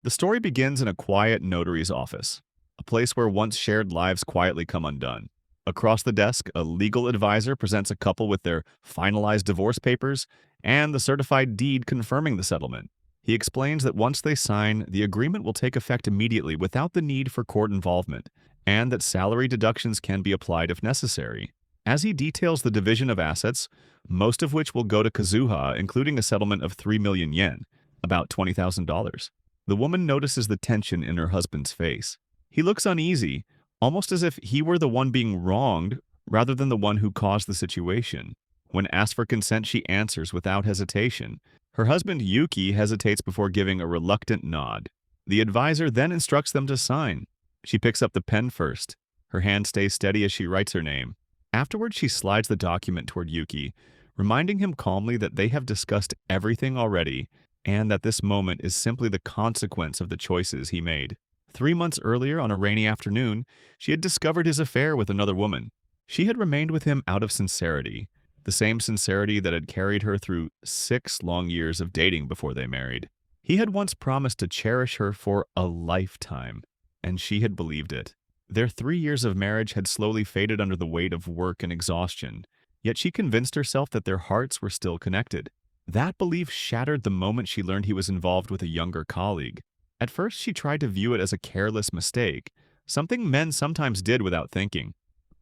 The story begins in a quiet notary's office, a place where once shared lives quietly come undone. Across the desk, a legal advisor presents a couple with their finalized divorce papers and the certified deed confirming the settlement. He explains that once they sign, the agreement will take effect immediately without the need for court involvement, and that salary deductions can be applied if necessary. As he details the division of assets, most of which will go to Kazuha, including a settlement of 3 million yen, about $20,000. The woman notices the tension in her husband's face. He looks uneasy, almost as if he were the one being wronged rather than the one who caused the situation. When asked for consent, she answers without hesitation. Her husband Yuki hesitates before giving a reluctant nod. The advisor then instructs them to sign. She picks up the pen first. Her hand stays steady as she writes her name. Afterwards, she slides the document toward Yuki, reminding him calmly that they have discussed everything already and that this moment is simply the consequence of the choices he made. 3 months earlier, on a rainy afternoon, she had discovered his affair with another woman. She had remained with him out of sincerity, the same sincerity that had carried her through 6 long years of dating before they married. He had once promised to cherish her for a lifetime, and she had believed it. Their 3 years of marriage had slowly faded under the weight of work and exhaustion, yet she convinced herself that their hearts were still connected. That belief shattered the moment she learned he was involved with a younger colleague. At first, she tried to view it as a careless mistake, something men sometimes did without thinking.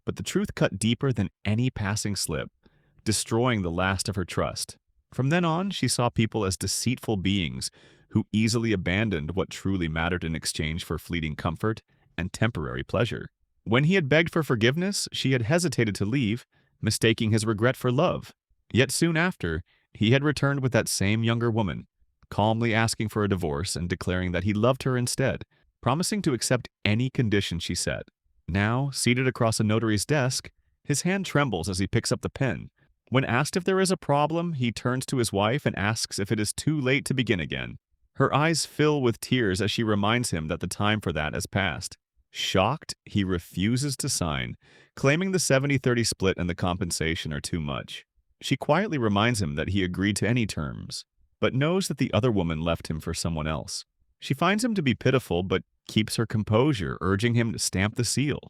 But the truth cut deeper than any passing slip, destroying the last of her trust. From then on, she saw people as deceitful beings who easily abandoned what truly mattered in exchange for fleeting comfort and temporary pleasure. When he had begged for forgiveness, she had hesitated to leave, mistaking his regret for love. Yet soon after, he had returned with that same younger woman, calmly asking for a divorce and declaring that he loved her instead, promising to accept any condition she set. Now, seated across a notary's desk, his hand trembles as he picks up the pen. When asked if there is a problem, he turns to his wife and asks if it is too late to begin again. Her eyes fill with tears as she reminds him that the time for that has passed. Shocked, he refuses to sign, claiming the 70-30 split and the compensation are too much. She quietly reminds him that he agreed to any terms, but knows that the other woman left him for someone else. She finds him to be pitiful, but keeps her composure, urging him to stamp the seal.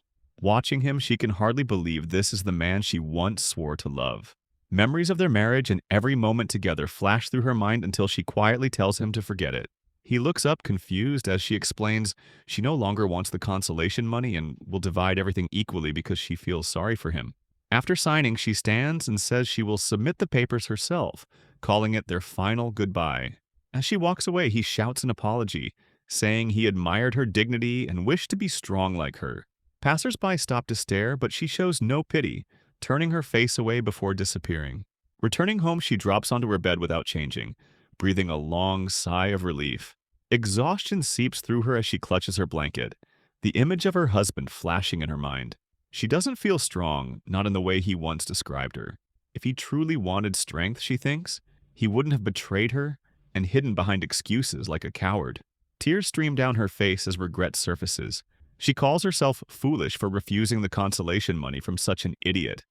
Watching him, she can hardly believe this is the man she once swore to love. Memories of their marriage and every moment together flash through her mind until she quietly tells him to forget it. He looks up confused as she explains she no longer wants the consolation money and will divide everything equally because she feels sorry for him. After signing, she stands and says she will submit the papers herself, calling it their final goodbye. As she walks away, he shouts an apology, saying he admired her dignity and wished to be strong like her. Passers-by stop to stare, but she shows no pity, turning her face away before disappearing. Returning home, she drops onto her bed without changing, breathing a long sigh of relief. Exhaustion seeps through her as she clutches her blanket, the image of her husband flashing in her mind. She doesn't feel strong, not in the way he once described her. If he truly wanted strength, she thinks, he wouldn't have betrayed her and hidden behind excuses like a coward. Tears stream down her face as regret surfaces. She calls herself foolish for refusing the consolation money from such an idiot.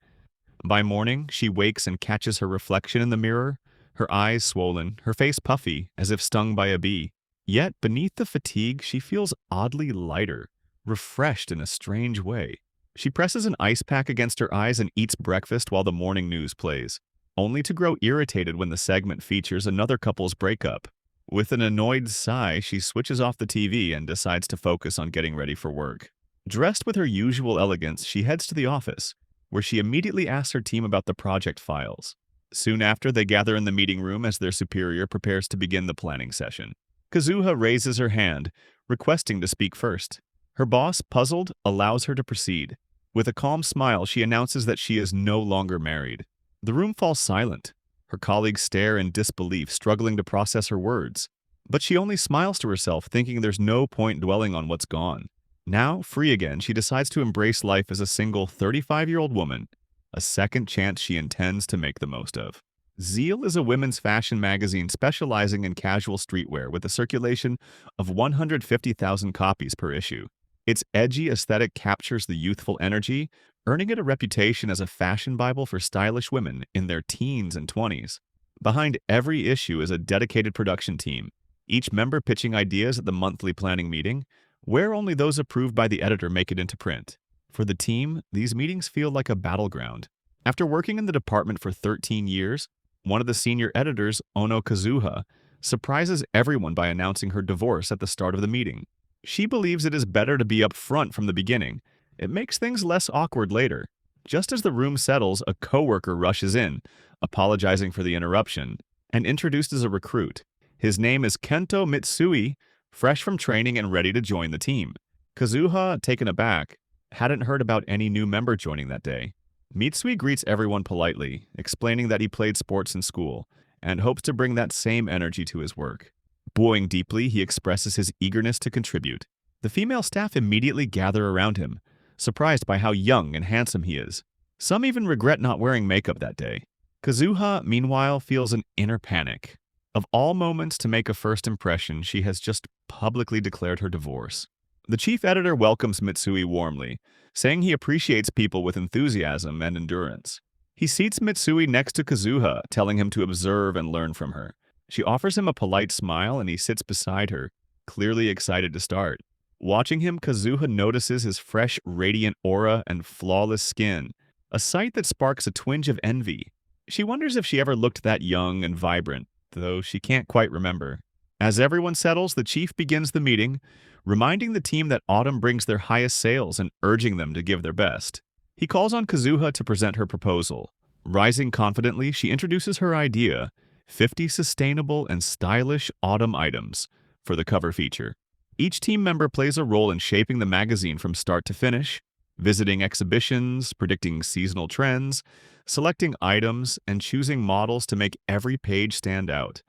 By morning, she wakes and catches her reflection in the mirror, her eyes swollen, her face puffy, as if stung by a bee. Yet, beneath the fatigue, she feels oddly lighter, refreshed in a strange way. She presses an ice pack against her eyes and eats breakfast while the morning news plays, only to grow irritated when the segment features another couple's breakup. With an annoyed sigh, she switches off the TV and decides to focus on getting ready for work. Dressed with her usual elegance, she heads to the office, where she immediately asks her team about the project files. Soon after, they gather in the meeting room as their superior prepares to begin the planning session. Kazuha raises her hand, requesting to speak first. Her boss, puzzled, allows her to proceed. With a calm smile, she announces that she is no longer married. The room falls silent. Her colleagues stare in disbelief, struggling to process her words. But she only smiles to herself, thinking there's no point dwelling on what's gone. Now, free again, she decides to embrace life as a single 35-year-old woman, a second chance she intends to make the most of. Zeal is a women's fashion magazine specializing in casual streetwear with a circulation of 150,000 copies per issue. Its edgy aesthetic captures the youthful energy, earning it a reputation as a fashion bible for stylish women in their teens and 20s. Behind every issue is a dedicated production team, each member pitching ideas at the monthly planning meeting, where only those approved by the editor make it into print. For the team, these meetings feel like a battleground. After working in the department for 13 years, one of the senior editors, Ono Kazuha, surprises everyone by announcing her divorce at the start of the meeting. She believes it is better to be upfront from the beginning. It makes things less awkward later. Just as the room settles, a coworker rushes in, apologizing for the interruption, and introduces a recruit. His name is Kento Mitsui, fresh from training and ready to join the team. Kazuha, taken aback, hadn't heard about any new member joining that day. Mitsui greets everyone politely, explaining that he played sports in school and hopes to bring that same energy to his work. Bowing deeply, he expresses his eagerness to contribute. The female staff immediately gather around him, surprised by how young and handsome he is. Some even regret not wearing makeup that day. Kazuha, meanwhile, feels an inner panic. Of all moments to make a first impression, she has just publicly declared her divorce. The chief editor welcomes Mitsui warmly, saying he appreciates people with enthusiasm and endurance. He seats Mitsui next to Kazuha, telling him to observe and learn from her. She offers him a polite smile and he sits beside her, clearly excited to start. Watching him, Kazuha notices his fresh, radiant aura and flawless skin, a sight that sparks a twinge of envy. She wonders if she ever looked that young and vibrant, though she can't quite remember. As everyone settles, the chief begins the meeting, reminding the team that autumn brings their highest sales and urging them to give their best. He calls on Kazuha to present her proposal. Rising confidently, she introduces her idea, 50 sustainable and stylish autumn items, for the cover feature. Each team member plays a role in shaping the magazine from start to finish, visiting exhibitions, predicting seasonal trends, selecting items, and choosing models to make every page stand out.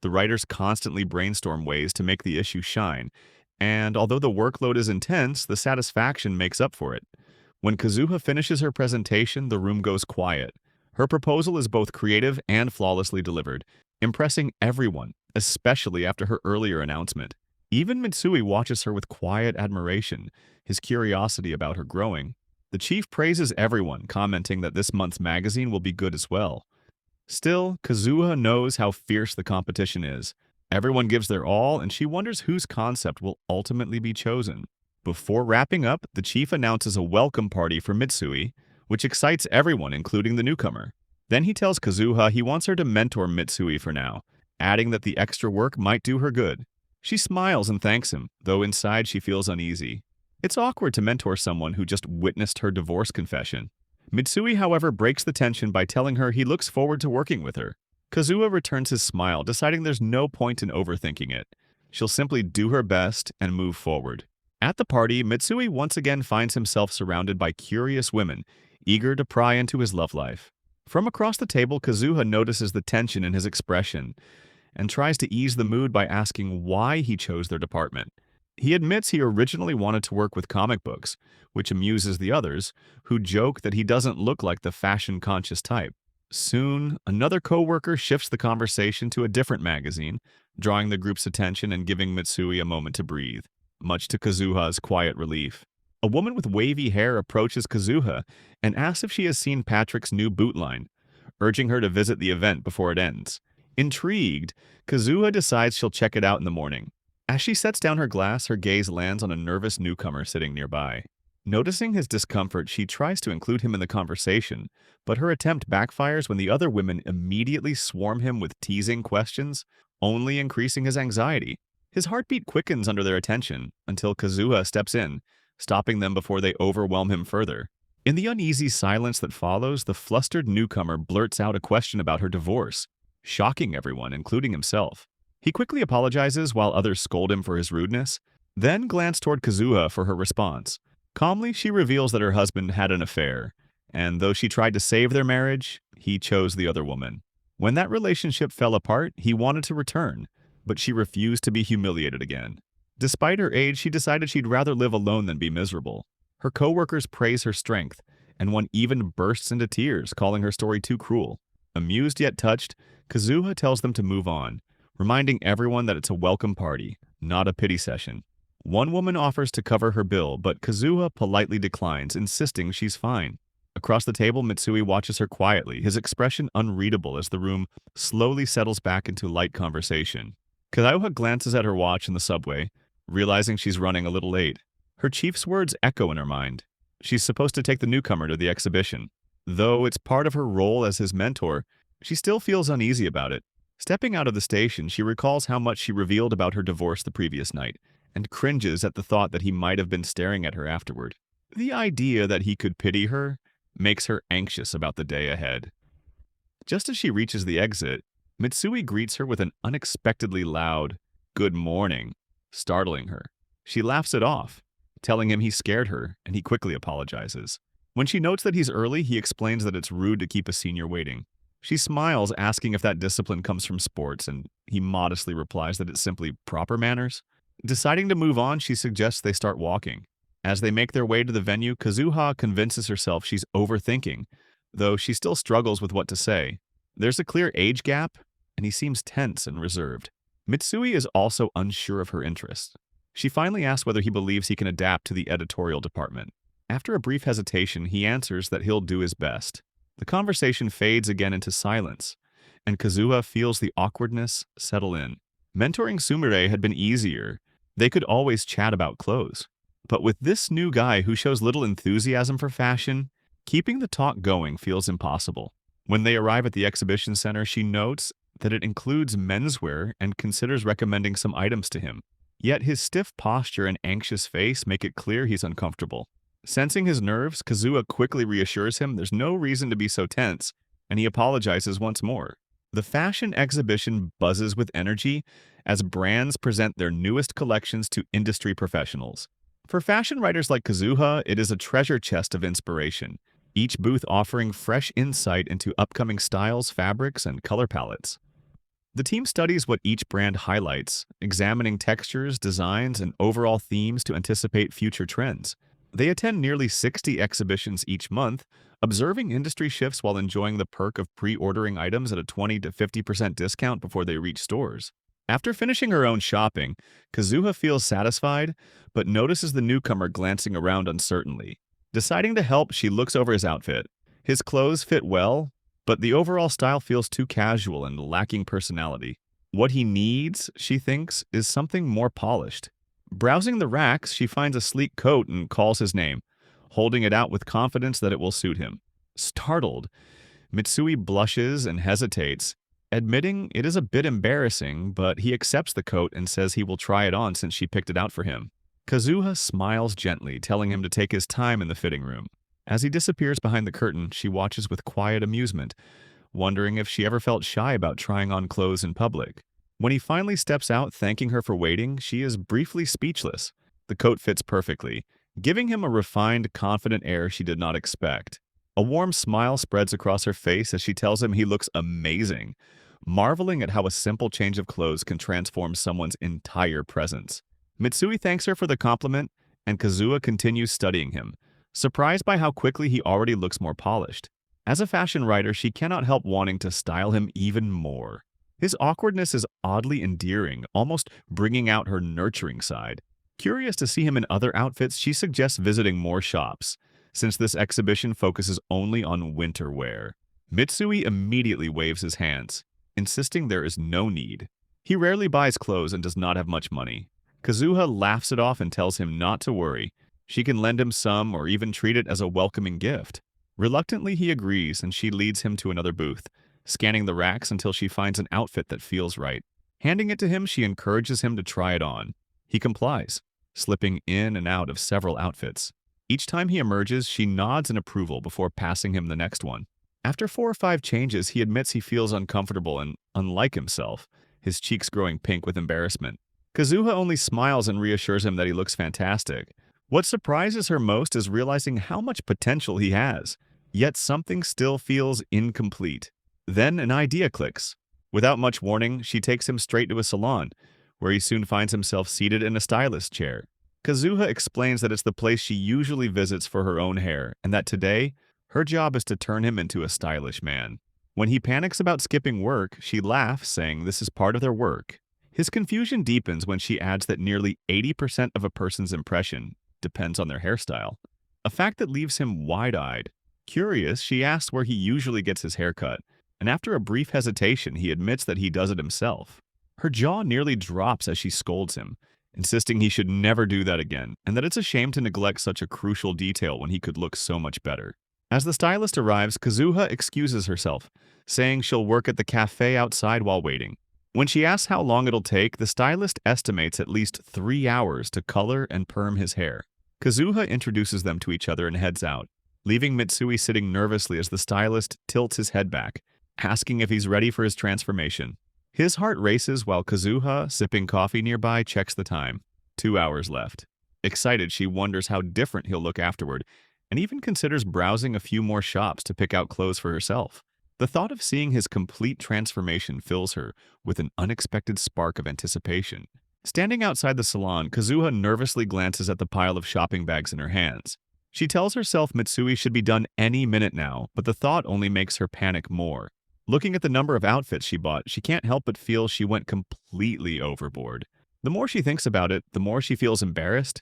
The writers constantly brainstorm ways to make the issue shine, and although the workload is intense, the satisfaction makes up for it. When Kazuha finishes her presentation, the room goes quiet. Her proposal is both creative and flawlessly delivered, impressing everyone, especially after her earlier announcement. Even Mitsui watches her with quiet admiration, his curiosity about her growing. The chief praises everyone, commenting that this month's magazine will be good as well. Still, Kazuha knows how fierce the competition is. Everyone gives their all, and she wonders whose concept will ultimately be chosen. Before wrapping up, the chief announces a welcome party for Mitsui, which excites everyone, including the newcomer. Then he tells Kazuha he wants her to mentor Mitsui for now, adding that the extra work might do her good. She smiles and thanks him, though inside she feels uneasy. It's awkward to mentor someone who just witnessed her divorce confession. Mitsui, however, breaks the tension by telling her he looks forward to working with her. Kazuha returns his smile, deciding there's no point in overthinking it. She'll simply do her best and move forward. At the party, Mitsui once again finds himself surrounded by curious women, eager to pry into his love life. From across the table, Kazuha notices the tension in his expression and tries to ease the mood by asking why he chose their department. He admits he originally wanted to work with comic books, which amuses the others, who joke that he doesn't look like the fashion-conscious type. Soon, another coworker shifts the conversation to a different magazine, drawing the group's attention and giving Mitsui a moment to breathe, much to Kazuha's quiet relief. A woman with wavy hair approaches Kazuha and asks if she has seen Patrick's new boot line, urging her to visit the event before it ends. Intrigued, Kazuha decides she'll check it out in the morning. As she sets down her glass, her gaze lands on a nervous newcomer sitting nearby. Noticing his discomfort, she tries to include him in the conversation, but her attempt backfires when the other women immediately swarm him with teasing questions, only increasing his anxiety. His heartbeat quickens under their attention until Kazuha steps in, stopping them before they overwhelm him further. In the uneasy silence that follows, the flustered newcomer blurts out a question about her divorce, shocking everyone, including himself. He quickly apologizes while others scold him for his rudeness, then glance toward Kazuha for her response. Calmly, she reveals that her husband had an affair, and though she tried to save their marriage, he chose the other woman. When that relationship fell apart, he wanted to return, but she refused to be humiliated again. Despite her age, she decided she'd rather live alone than be miserable. Her coworkers praise her strength, and one even bursts into tears, calling her story too cruel. Amused yet touched, Kazuha tells them to move on, reminding everyone that it's a welcome party, not a pity session. One woman offers to cover her bill, but Kazuha politely declines, insisting she's fine. Across the table, Mitsui watches her quietly, his expression unreadable as the room slowly settles back into light conversation. Kazuha glances at her watch in the subway, realizing she's running a little late. Her chief's words echo in her mind. She's supposed to take the newcomer to the exhibition. Though it's part of her role as his mentor, she still feels uneasy about it. Stepping out of the station, she recalls how much she revealed about her divorce the previous night, and cringes at the thought that he might have been staring at her afterward. The idea that he could pity her makes her anxious about the day ahead. Just as she reaches the exit, Mitsui greets her with an unexpectedly loud, "Good morning," startling her. She laughs it off, telling him he scared her, and he quickly apologizes. When she notes that he's early, he explains that it's rude to keep a senior waiting. She smiles, asking if that discipline comes from sports, and he modestly replies that it's simply proper manners. Deciding to move on, she suggests they start walking. As they make their way to the venue, Kazuha convinces herself she's overthinking, though she still struggles with what to say. There's a clear age gap, and he seems tense and reserved. Mitsui is also unsure of her interests. She finally asks whether he believes he can adapt to the editorial department. After a brief hesitation, he answers that he'll do his best. The conversation fades again into silence, and Kazuha feels the awkwardness settle in. Mentoring Sumire had been easier. They could always chat about clothes. But with this new guy who shows little enthusiasm for fashion, keeping the talk going feels impossible. When they arrive at the exhibition center, she notes that it includes menswear and considers recommending some items to him. Yet his stiff posture and anxious face make it clear he's uncomfortable. Sensing his nerves, Kazuha quickly reassures him there's no reason to be so tense, and he apologizes once more. The fashion exhibition buzzes with energy as brands present their newest collections to industry professionals. For fashion writers like Kazuha, it is a treasure chest of inspiration, each booth offering fresh insight into upcoming styles, fabrics, and color palettes. The team studies what each brand highlights, examining textures, designs, and overall themes to anticipate future trends. They attend nearly 60 exhibitions each month, observing industry shifts while enjoying the perk of pre-ordering items at a 20 to 50% discount before they reach stores. After finishing her own shopping, Kazuha feels satisfied, but notices the newcomer glancing around uncertainly. Deciding to help, she looks over his outfit. His clothes fit well, but the overall style feels too casual and lacking personality. What he needs, she thinks, is something more polished. Browsing the racks, she finds a sleek coat and calls his name, holding it out with confidence that it will suit him. Startled, Mitsui blushes and hesitates, admitting it is a bit embarrassing, but he accepts the coat and says he will try it on since she picked it out for him. Kazuha smiles gently, telling him to take his time in the fitting room. As he disappears behind the curtain, she watches with quiet amusement, wondering if she ever felt shy about trying on clothes in public. When he finally steps out, thanking her for waiting, she is briefly speechless. The coat fits perfectly, giving him a refined, confident air she did not expect. A warm smile spreads across her face as she tells him he looks amazing, marveling at how a simple change of clothes can transform someone's entire presence. Mitsui thanks her for the compliment, and Kazuha continues studying him, surprised by how quickly he already looks more polished. As a fashion writer, she cannot help wanting to style him even more. His awkwardness is oddly endearing, almost bringing out her nurturing side. Curious to see him in other outfits, she suggests visiting more shops, since this exhibition focuses only on winter wear. Mitsui immediately waves his hands, insisting there is no need. He rarely buys clothes and does not have much money. Kazuha laughs it off and tells him not to worry. She can lend him some or even treat it as a welcoming gift. Reluctantly, he agrees, and she leads him to another booth, scanning the racks until she finds an outfit that feels right. Handing it to him, she encourages him to try it on. He complies, slipping in and out of several outfits. Each time he emerges, she nods in approval before passing him the next one. After 4 or 5 changes, he admits he feels uncomfortable and unlike himself, his cheeks growing pink with embarrassment. Kazuha only smiles and reassures him that he looks fantastic. What surprises her most is realizing how much potential he has, yet something still feels incomplete. Then an idea clicks. Without much warning, she takes him straight to a salon, where he soon finds himself seated in a stylist chair. Kazuha explains that it's the place she usually visits for her own hair, and that today, her job is to turn him into a stylish man. When he panics about skipping work, she laughs, saying this is part of their work. His confusion deepens when she adds that nearly 80% of a person's impression depends on their hairstyle, a fact that leaves him wide-eyed. Curious, she asks where he usually gets his haircut, and after a brief hesitation, he admits that he does it himself. Her jaw nearly drops as she scolds him, insisting he should never do that again, and that it's a shame to neglect such a crucial detail when he could look so much better. As the stylist arrives, Kazuha excuses herself, saying she'll work at the cafe outside while waiting. When she asks how long it'll take, the stylist estimates at least 3 hours to color and perm his hair. Kazuha introduces them to each other and heads out, leaving Mitsui sitting nervously as the stylist tilts his head back, asking if he's ready for his transformation. His heart races while Kazuha, sipping coffee nearby, checks the time. 2 hours left. Excited, she wonders how different he'll look afterward, and even considers browsing a few more shops to pick out clothes for herself. The thought of seeing his complete transformation fills her with an unexpected spark of anticipation. Standing outside the salon, Kazuha nervously glances at the pile of shopping bags in her hands. She tells herself Mitsui should be done any minute now, but the thought only makes her panic more. Looking at the number of outfits she bought, she can't help but feel she went completely overboard. The more she thinks about it, the more she feels embarrassed,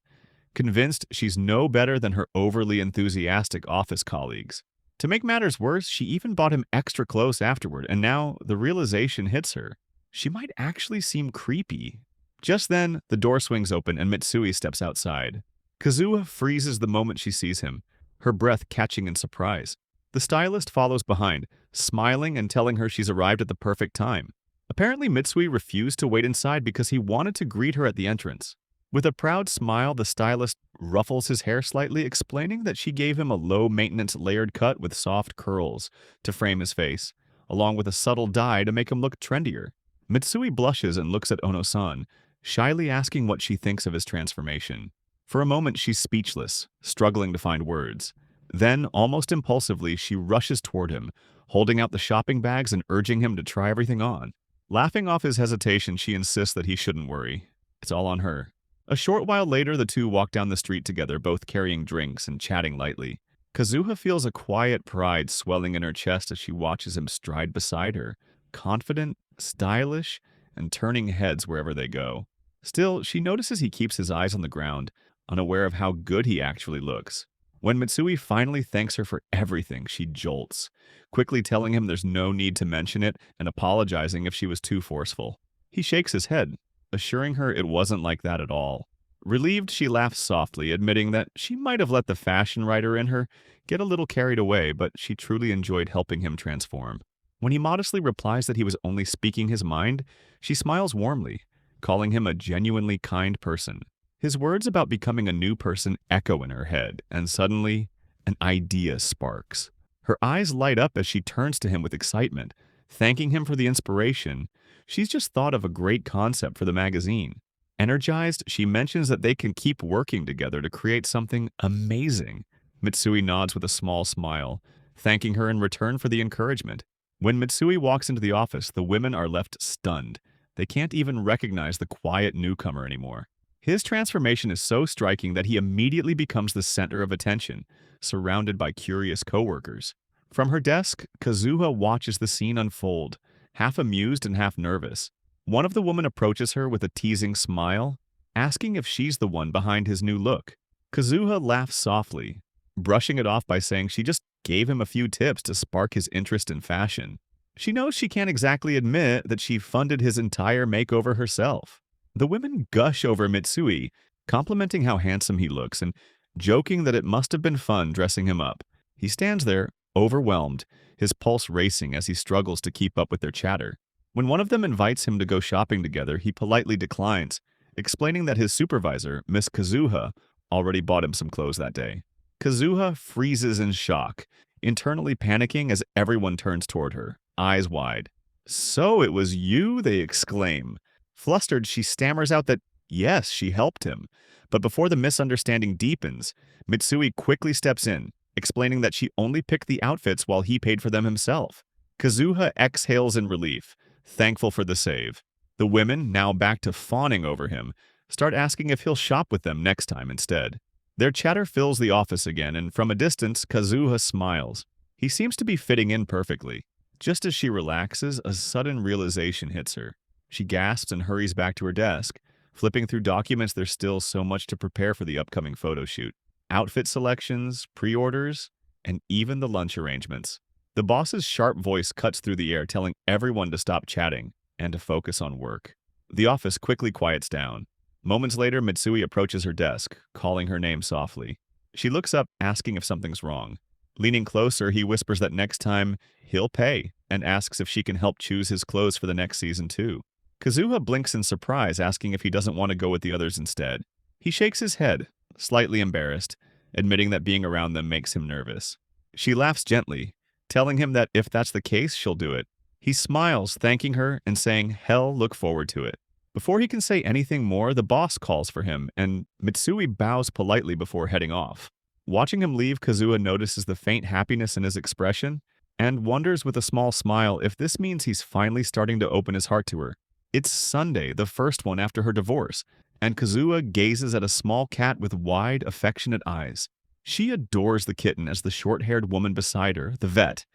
convinced she's no better than her overly enthusiastic office colleagues. To make matters worse, she even bought him extra clothes afterward, and now the realization hits her. She might actually seem creepy. Just then, the door swings open and Mitsui steps outside. Kazuha freezes the moment she sees him, her breath catching in surprise. The stylist follows behind, smiling and telling her she's arrived at the perfect time. Apparently, Mitsui refused to wait inside because he wanted to greet her at the entrance. With a proud smile, the stylist ruffles his hair slightly, explaining that she gave him a low-maintenance layered cut with soft curls to frame his face, along with a subtle dye to make him look trendier. Mitsui blushes and looks at Ono-san, shyly asking what she thinks of his transformation. For a moment, she's speechless, struggling to find words. Then, almost impulsively, she rushes toward him, holding out the shopping bags and urging him to try everything on. Laughing off his hesitation, she insists that he shouldn't worry. It's all on her. A short while later, the two walk down the street together, both carrying drinks and chatting lightly. Kazuha feels a quiet pride swelling in her chest as she watches him stride beside her, confident, stylish, and turning heads wherever they go. Still, she notices he keeps his eyes on the ground, unaware of how good he actually looks. When Mitsui finally thanks her for everything, she jolts, quickly telling him there's no need to mention it and apologizing if she was too forceful. He shakes his head, assuring her it wasn't like that at all. Relieved, she laughs softly, admitting that she might have let the fashion writer in her get a little carried away, but she truly enjoyed helping him transform. When he modestly replies that he was only speaking his mind, she smiles warmly, calling him a genuinely kind person. His words about becoming a new person echo in her head, and suddenly, an idea sparks. Her eyes light up as she turns to him with excitement, thanking him for the inspiration. She's just thought of a great concept for the magazine. Energized, she mentions that they can keep working together to create something amazing. Mitsui nods with a small smile, thanking her in return for the encouragement. When Mitsui walks into the office, the women are left stunned. They can't even recognize the quiet newcomer anymore. His transformation is so striking that he immediately becomes the center of attention, surrounded by curious coworkers. From her desk, Kazuha watches the scene unfold, half amused and half nervous. One of the women approaches her with a teasing smile, asking if she's the one behind his new look. Kazuha laughs softly, brushing it off by saying she just gave him a few tips to spark his interest in fashion. She knows she can't exactly admit that she funded his entire makeover herself. The women gush over Mitsui, complimenting how handsome he looks and joking that it must have been fun dressing him up. He stands there, overwhelmed, his pulse racing as he struggles to keep up with their chatter. When one of them invites him to go shopping together, he politely declines, explaining that his supervisor, Miss Kazuha, already bought him some clothes that day. Kazuha freezes in shock, internally panicking as everyone turns toward her, eyes wide. "So it was you?" they exclaim. Flustered, she stammers out that, yes, she helped him. But before the misunderstanding deepens, Mitsui quickly steps in, explaining that she only picked the outfits while he paid for them himself. Kazuha exhales in relief, thankful for the save. The women, now back to fawning over him, start asking if he'll shop with them next time instead. Their chatter fills the office again, and from a distance, Kazuha smiles. He seems to be fitting in perfectly. Just as she relaxes, a sudden realization hits her. She gasps and hurries back to her desk. Flipping through documents, there's still so much to prepare for the upcoming photo shoot. Outfit selections, pre-orders, and even the lunch arrangements. The boss's sharp voice cuts through the air, telling everyone to stop chatting and to focus on work. The office quickly quiets down. Moments later, Mitsui approaches her desk, calling her name softly. She looks up, asking if something's wrong. Leaning closer, he whispers that next time, he'll pay, and asks if she can help choose his clothes for the next season too. Kazuha blinks in surprise, asking if he doesn't want to go with the others instead. He shakes his head, slightly embarrassed, admitting that being around them makes him nervous. She laughs gently, telling him that if that's the case, she'll do it. He smiles, thanking her and saying he'll look forward to it. Before he can say anything more, the boss calls for him, and Mitsui bows politely before heading off. Watching him leave, Kazuha notices the faint happiness in his expression and wonders with a small smile if this means he's finally starting to open his heart to her. It's Sunday, the first one after her divorce, and Kazuha gazes at a small cat with wide, affectionate eyes. She adores the kitten as the short-haired woman beside her, the vet,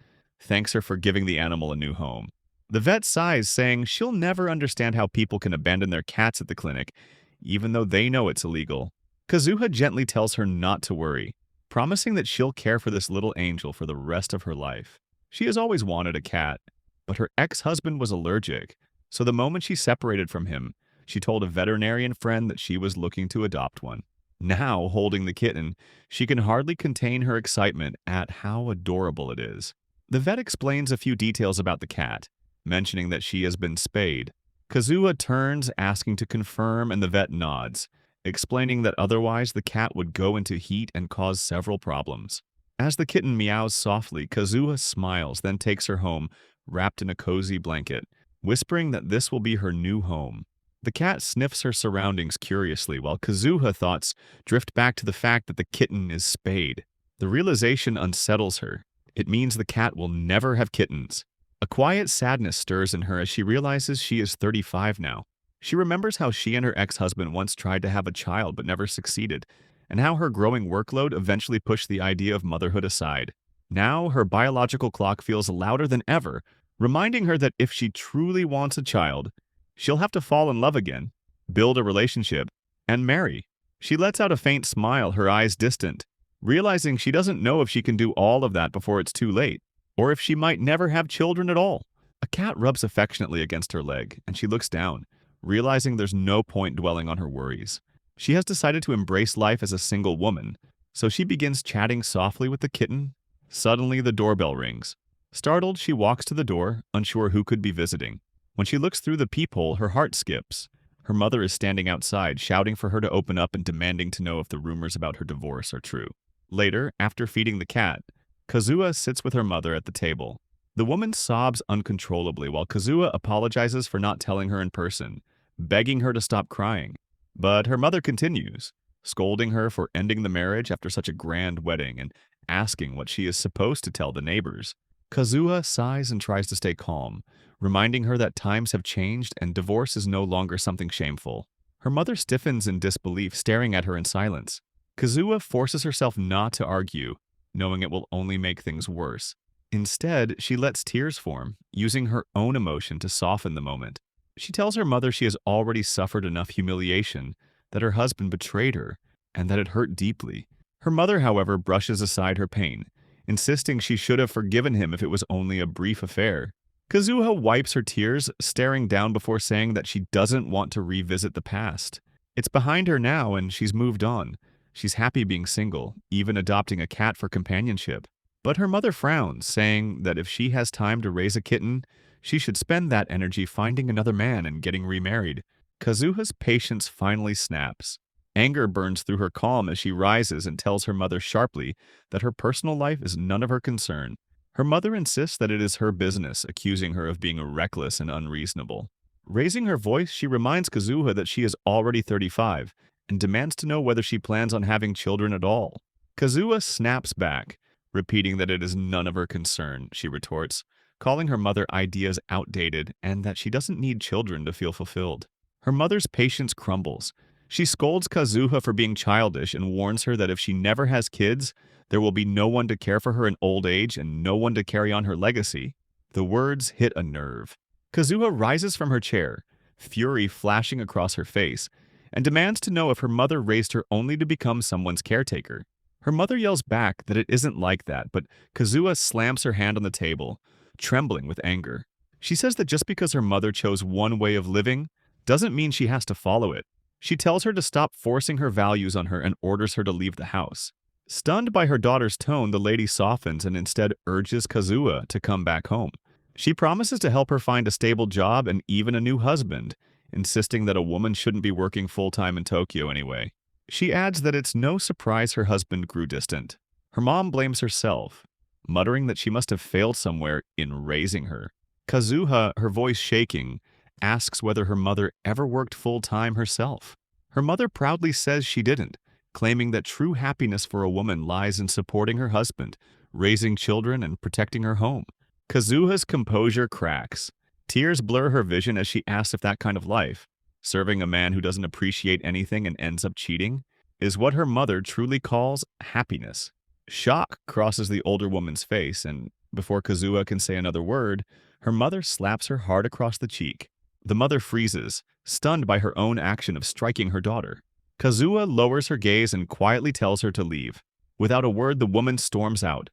thanks her for giving the animal a new home. The vet sighs, saying she'll never understand how people can abandon their cats at the clinic, even though they know it's illegal. Kazuha gently tells her not to worry, promising that she'll care for this little angel for the rest of her life. She has always wanted a cat, but her ex-husband was allergic, so the moment she separated from him, she told a veterinarian friend that she was looking to adopt one. Now, holding the kitten, she can hardly contain her excitement at how adorable it is. The vet explains a few details about the cat, mentioning that she has been spayed. Kazuha turns, asking to confirm, and the vet nods, explaining that otherwise the cat would go into heat and cause several problems. As the kitten meows softly, Kazuha smiles, then takes her home, wrapped in a cozy blanket, whispering that this will be her new home. The cat sniffs her surroundings curiously, while Kazuha thoughts drift back to the fact that the kitten is spayed. The realization unsettles her. It means the cat will never have kittens. A quiet sadness stirs in her as she realizes she is 35 now. She remembers how she and her ex-husband once tried to have a child but never succeeded, and how her growing workload eventually pushed the idea of motherhood aside. Now, her biological clock feels louder than ever, reminding her that if she truly wants a child, she'll have to fall in love again, build a relationship, and marry. She lets out a faint smile, her eyes distant, realizing she doesn't know if she can do all of that before it's too late, or if she might never have children at all. A cat rubs affectionately against her leg, and she looks down, realizing there's no point dwelling on her worries. She has decided to embrace life as a single woman, so she begins chatting softly with the kitten. Suddenly, the doorbell rings. Startled, she walks to the door, unsure who could be visiting. When she looks through the peephole, her heart skips. Her mother is standing outside, shouting for her to open up and demanding to know if the rumors about her divorce are true. Later, after feeding the cat, Kazuha sits with her mother at the table. The woman sobs uncontrollably while Kazuha apologizes for not telling her in person, begging her to stop crying. But her mother continues, scolding her for ending the marriage after such a grand wedding and asking what she is supposed to tell the neighbors. Kazuha sighs and tries to stay calm, reminding her that times have changed and divorce is no longer something shameful. Her mother stiffens in disbelief, staring at her in silence. Kazuha forces herself not to argue, knowing it will only make things worse. Instead, she lets tears form, using her own emotion to soften the moment. She tells her mother she has already suffered enough humiliation, that her husband betrayed her, and that it hurt deeply. Her mother, however, brushes aside her pain, insisting she should have forgiven him if it was only a brief affair. Kazuha wipes her tears, staring down before saying that she doesn't want to revisit the past. It's behind her now and she's moved on. She's happy being single, even adopting a cat for companionship. But her mother frowns, saying that if she has time to raise a kitten, she should spend that energy finding another man and getting remarried. Kazuha's patience finally snaps. Anger burns through her calm as she rises and tells her mother sharply that her personal life is none of her concern. Her mother insists that it is her business, accusing her of being reckless and unreasonable. Raising her voice, she reminds Kazuha that she is already 35 and demands to know whether she plans on having children at all. Kazuha snaps back, repeating that it is none of her concern, she retorts, calling her mother ideas outdated and that she doesn't need children to feel fulfilled. Her mother's patience crumbles. She scolds Kazuha for being childish and warns her that if she never has kids, there will be no one to care for her in old age and no one to carry on her legacy. The words hit a nerve. Kazuha rises from her chair, fury flashing across her face, and demands to know if her mother raised her only to become someone's caretaker. Her mother yells back that it isn't like that, but Kazuha slams her hand on the table, trembling with anger. She says that just because her mother chose one way of living doesn't mean she has to follow it. She tells her to stop forcing her values on her and orders her to leave the house. Stunned by her daughter's tone, the lady softens and instead urges Kazuha to come back home. She promises to help her find a stable job and even a new husband, insisting that a woman shouldn't be working full-time in Tokyo anyway. She adds that it's no surprise her husband grew distant. Her mom blames herself, muttering that she must have failed somewhere in raising her. Kazuha, her voice shaking, asks whether her mother ever worked full-time herself. Her mother proudly says she didn't, claiming that true happiness for a woman lies in supporting her husband, raising children, and protecting her home. Kazuha's composure cracks. Tears blur her vision as she asks if that kind of life, serving a man who doesn't appreciate anything and ends up cheating, is what her mother truly calls happiness. Shock crosses the older woman's face, and before Kazuha can say another word, her mother slaps her hard across the cheek. The mother freezes, stunned by her own action of striking her daughter. Kazuha lowers her gaze and quietly tells her to leave. Without a word, the woman storms out,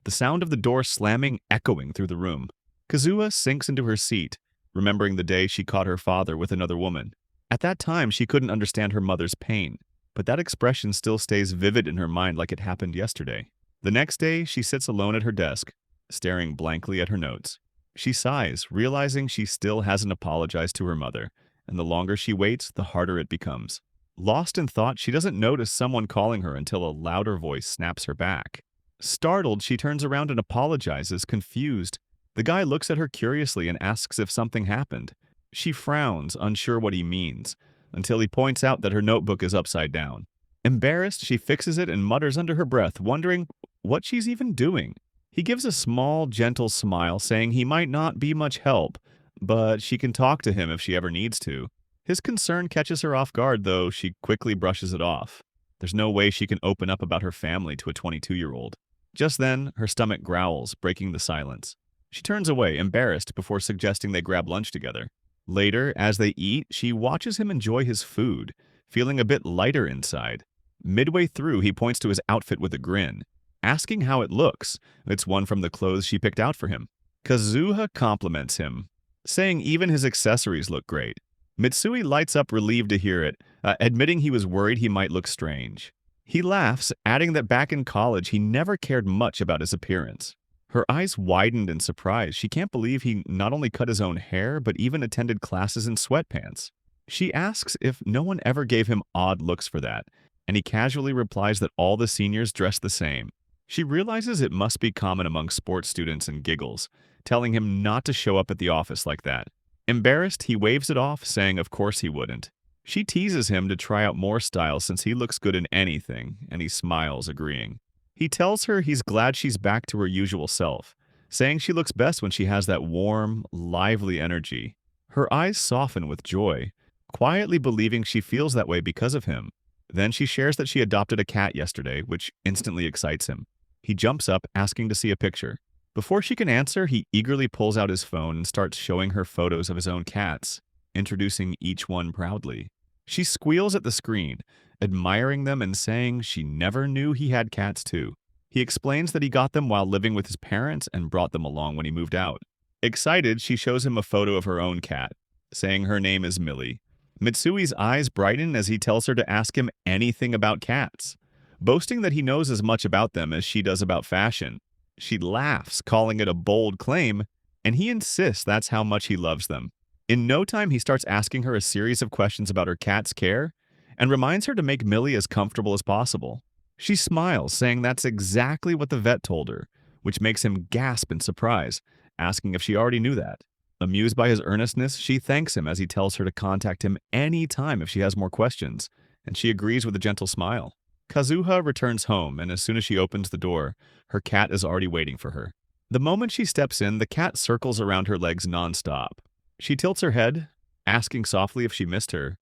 the sound of the door slamming echoing through the room. Kazuha sinks into her seat, remembering the day she caught her father with another woman. At that time, she couldn't understand her mother's pain, but that expression still stays vivid in her mind like it happened yesterday. The next day, she sits alone at her desk, staring blankly at her notes. She sighs, realizing she still hasn't apologized to her mother, and the longer she waits, the harder it becomes. Lost in thought, she doesn't notice someone calling her until a louder voice snaps her back. Startled, she turns around and apologizes, confused. The guy looks at her curiously and asks if something happened. She frowns, unsure what he means, until he points out that her notebook is upside down. Embarrassed, she fixes it and mutters under her breath, wondering what she's even doing. He gives a small, gentle smile, saying he might not be much help, but she can talk to him if she ever needs to. His concern catches her off guard, though she quickly brushes it off. There's no way she can open up about her family to a 22-year-old. Just then, her stomach growls, breaking the silence. She turns away, embarrassed, before suggesting they grab lunch together. Later, as they eat, she watches him enjoy his food, feeling a bit lighter inside. Midway through, he points to his outfit with a grin, asking how it looks. It's one from the clothes she picked out for him. Kazuha compliments him, saying even his accessories look great. Mitsui lights up, relieved to hear it, admitting he was worried he might look strange. He laughs, adding that back in college he never cared much about his appearance. Her eyes widened in surprise. She can't believe he not only cut his own hair, but even attended classes in sweatpants. She asks if no one ever gave him odd looks for that, and he casually replies that all the seniors dress the same. She realizes it must be common among sports students and giggles, telling him not to show up at the office like that. Embarrassed, he waves it off, saying of course he wouldn't. She teases him to try out more styles since he looks good in anything, and he smiles, agreeing. He tells her he's glad she's back to her usual self, saying she looks best when she has that warm, lively energy. Her eyes soften with joy, quietly believing she feels that way because of him. Then she shares that she adopted a cat yesterday, which instantly excites him. He jumps up, asking to see a picture. Before she can answer, he eagerly pulls out his phone and starts showing her photos of his own cats, introducing each one proudly. She squeals at the screen, admiring them and saying she never knew he had cats too. He explains that he got them while living with his parents and brought them along when he moved out. Excited, she shows him a photo of her own cat, saying her name is Millie. Mitsui's eyes brighten as he tells her to ask him anything about cats, boasting that he knows as much about them as she does about fashion. She laughs, calling it a bold claim, and he insists that's how much he loves them. In no time, he starts asking her a series of questions about her cat's care and reminds her to make Millie as comfortable as possible. She smiles, saying that's exactly what the vet told her, which makes him gasp in surprise, asking if she already knew that. Amused by his earnestness, she thanks him as he tells her to contact him any time if she has more questions, and she agrees with a gentle smile. Kazuha returns home, and as soon as she opens the door, her cat is already waiting for her. The moment she steps in, the cat circles around her legs nonstop. She tilts her head, asking softly if she missed her,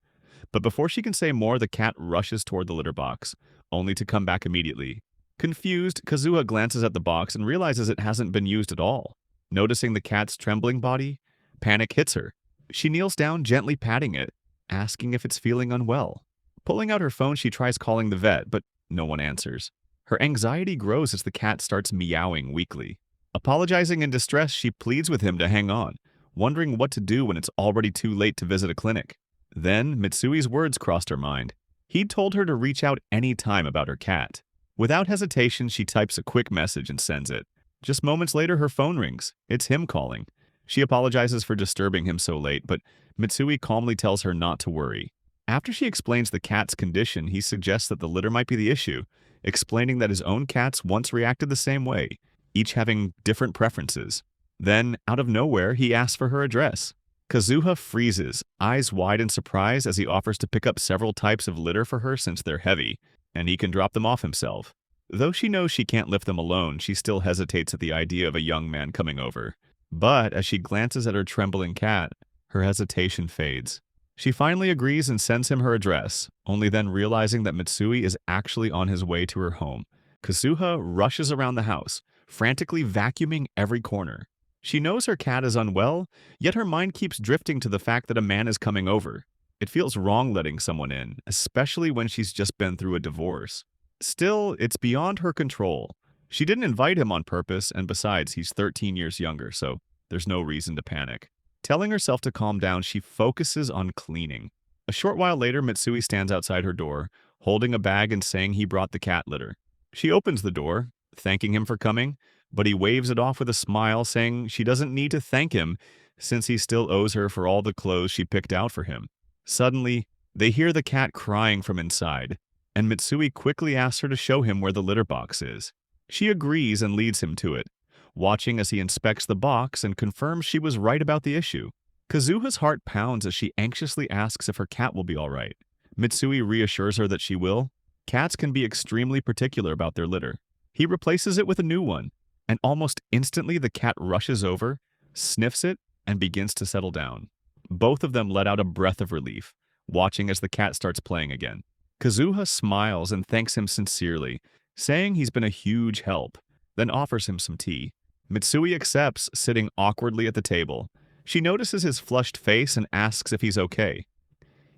but before she can say more, the cat rushes toward the litter box, only to come back immediately. Confused, Kazuha glances at the box and realizes it hasn't been used at all. Noticing the cat's trembling body, panic hits her. She kneels down, gently patting it, asking if it's feeling unwell. Pulling out her phone, she tries calling the vet, but no one answers. Her anxiety grows as the cat starts meowing weakly. Apologizing in distress, she pleads with him to hang on, wondering what to do when it's already too late to visit a clinic. Then Mitsui's words crossed her mind. He'd told her to reach out any time about her cat. Without hesitation, she types a quick message and sends it. Just moments later, her phone rings. It's him calling. She apologizes for disturbing him so late, but Mitsui calmly tells her not to worry. After she explains the cat's condition, he suggests that the litter might be the issue, explaining that his own cats once reacted the same way, each having different preferences. Then, out of nowhere, he asks for her address. Kazuha freezes, eyes wide in surprise as he offers to pick up several types of litter for her since they're heavy, and he can drop them off himself. Though she knows she can't lift them alone, she still hesitates at the idea of a young man coming over. But as she glances at her trembling cat, her hesitation fades. She finally agrees and sends him her address, only then realizing that Mitsui is actually on his way to her home. Kazuha rushes around the house, frantically vacuuming every corner. She knows her cat is unwell, yet her mind keeps drifting to the fact that a man is coming over. It feels wrong letting someone in, especially when she's just been through a divorce. Still, it's beyond her control. She didn't invite him on purpose, and besides, he's 13 years younger, so there's no reason to panic. Telling herself to calm down, she focuses on cleaning. A short while later, Mitsui stands outside her door, holding a bag and saying he brought the cat litter. She opens the door, thanking him for coming, but he waves it off with a smile, saying she doesn't need to thank him since he still owes her for all the clothes she picked out for him. Suddenly, they hear the cat crying from inside, and Mitsui quickly asks her to show him where the litter box is. She agrees and leads him to it, watching as he inspects the box and confirms she was right about the issue. Kazuha's heart pounds as she anxiously asks if her cat will be all right. Mitsui reassures her that she will. Cats can be extremely particular about their litter. He replaces it with a new one, and almost instantly the cat rushes over, sniffs it, and begins to settle down. Both of them let out a breath of relief, watching as the cat starts playing again. Kazuha smiles and thanks him sincerely, saying he's been a huge help, then offers him some tea. Mitsui accepts, sitting awkwardly at the table. She notices his flushed face and asks if he's okay.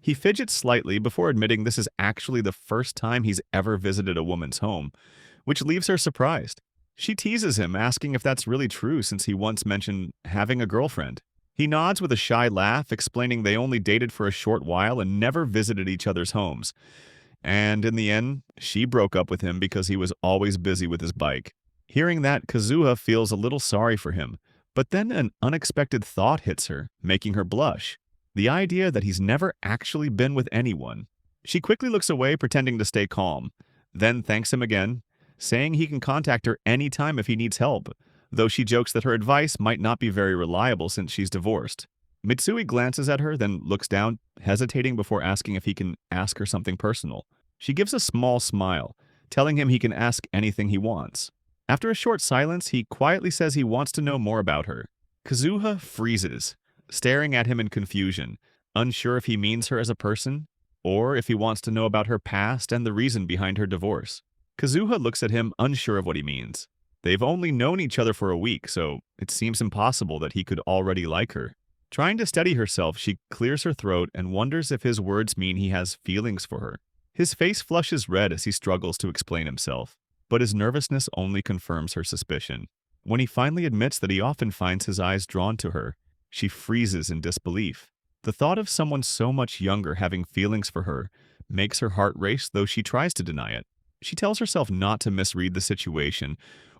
He fidgets slightly before admitting this is actually the first time he's ever visited a woman's home, which leaves her surprised. She teases him, asking if that's really true since he once mentioned having a girlfriend. He nods with a shy laugh, explaining they only dated for a short while and never visited each other's homes. And in the end, she broke up with him because he was always busy with his bike. Hearing that, Kazuha feels a little sorry for him, but then an unexpected thought hits her, making her blush. The idea that he's never actually been with anyone. She quickly looks away, pretending to stay calm, then thanks him again, saying he can contact her anytime if he needs help, though she jokes that her advice might not be very reliable since she's divorced. Mitsui glances at her, then looks down, hesitating before asking if he can ask her something personal. She gives a small smile, telling him he can ask anything he wants. After a short silence, he quietly says he wants to know more about her. Kazuha freezes, staring at him in confusion, unsure if he means her as a person, or if he wants to know about her past and the reason behind her divorce. Kazuha looks at him, unsure of what he means. They've only known each other for a week, so it seems impossible that he could already like her. Trying to steady herself, she clears her throat and wonders if his words mean he has feelings for her. His face flushes red as he struggles to explain himself, but his nervousness only confirms her suspicion. When he finally admits that he often finds his eyes drawn to her, she freezes in disbelief. The thought of someone so much younger having feelings for her makes her heart race, though she tries to deny it. She tells herself not to misread the situation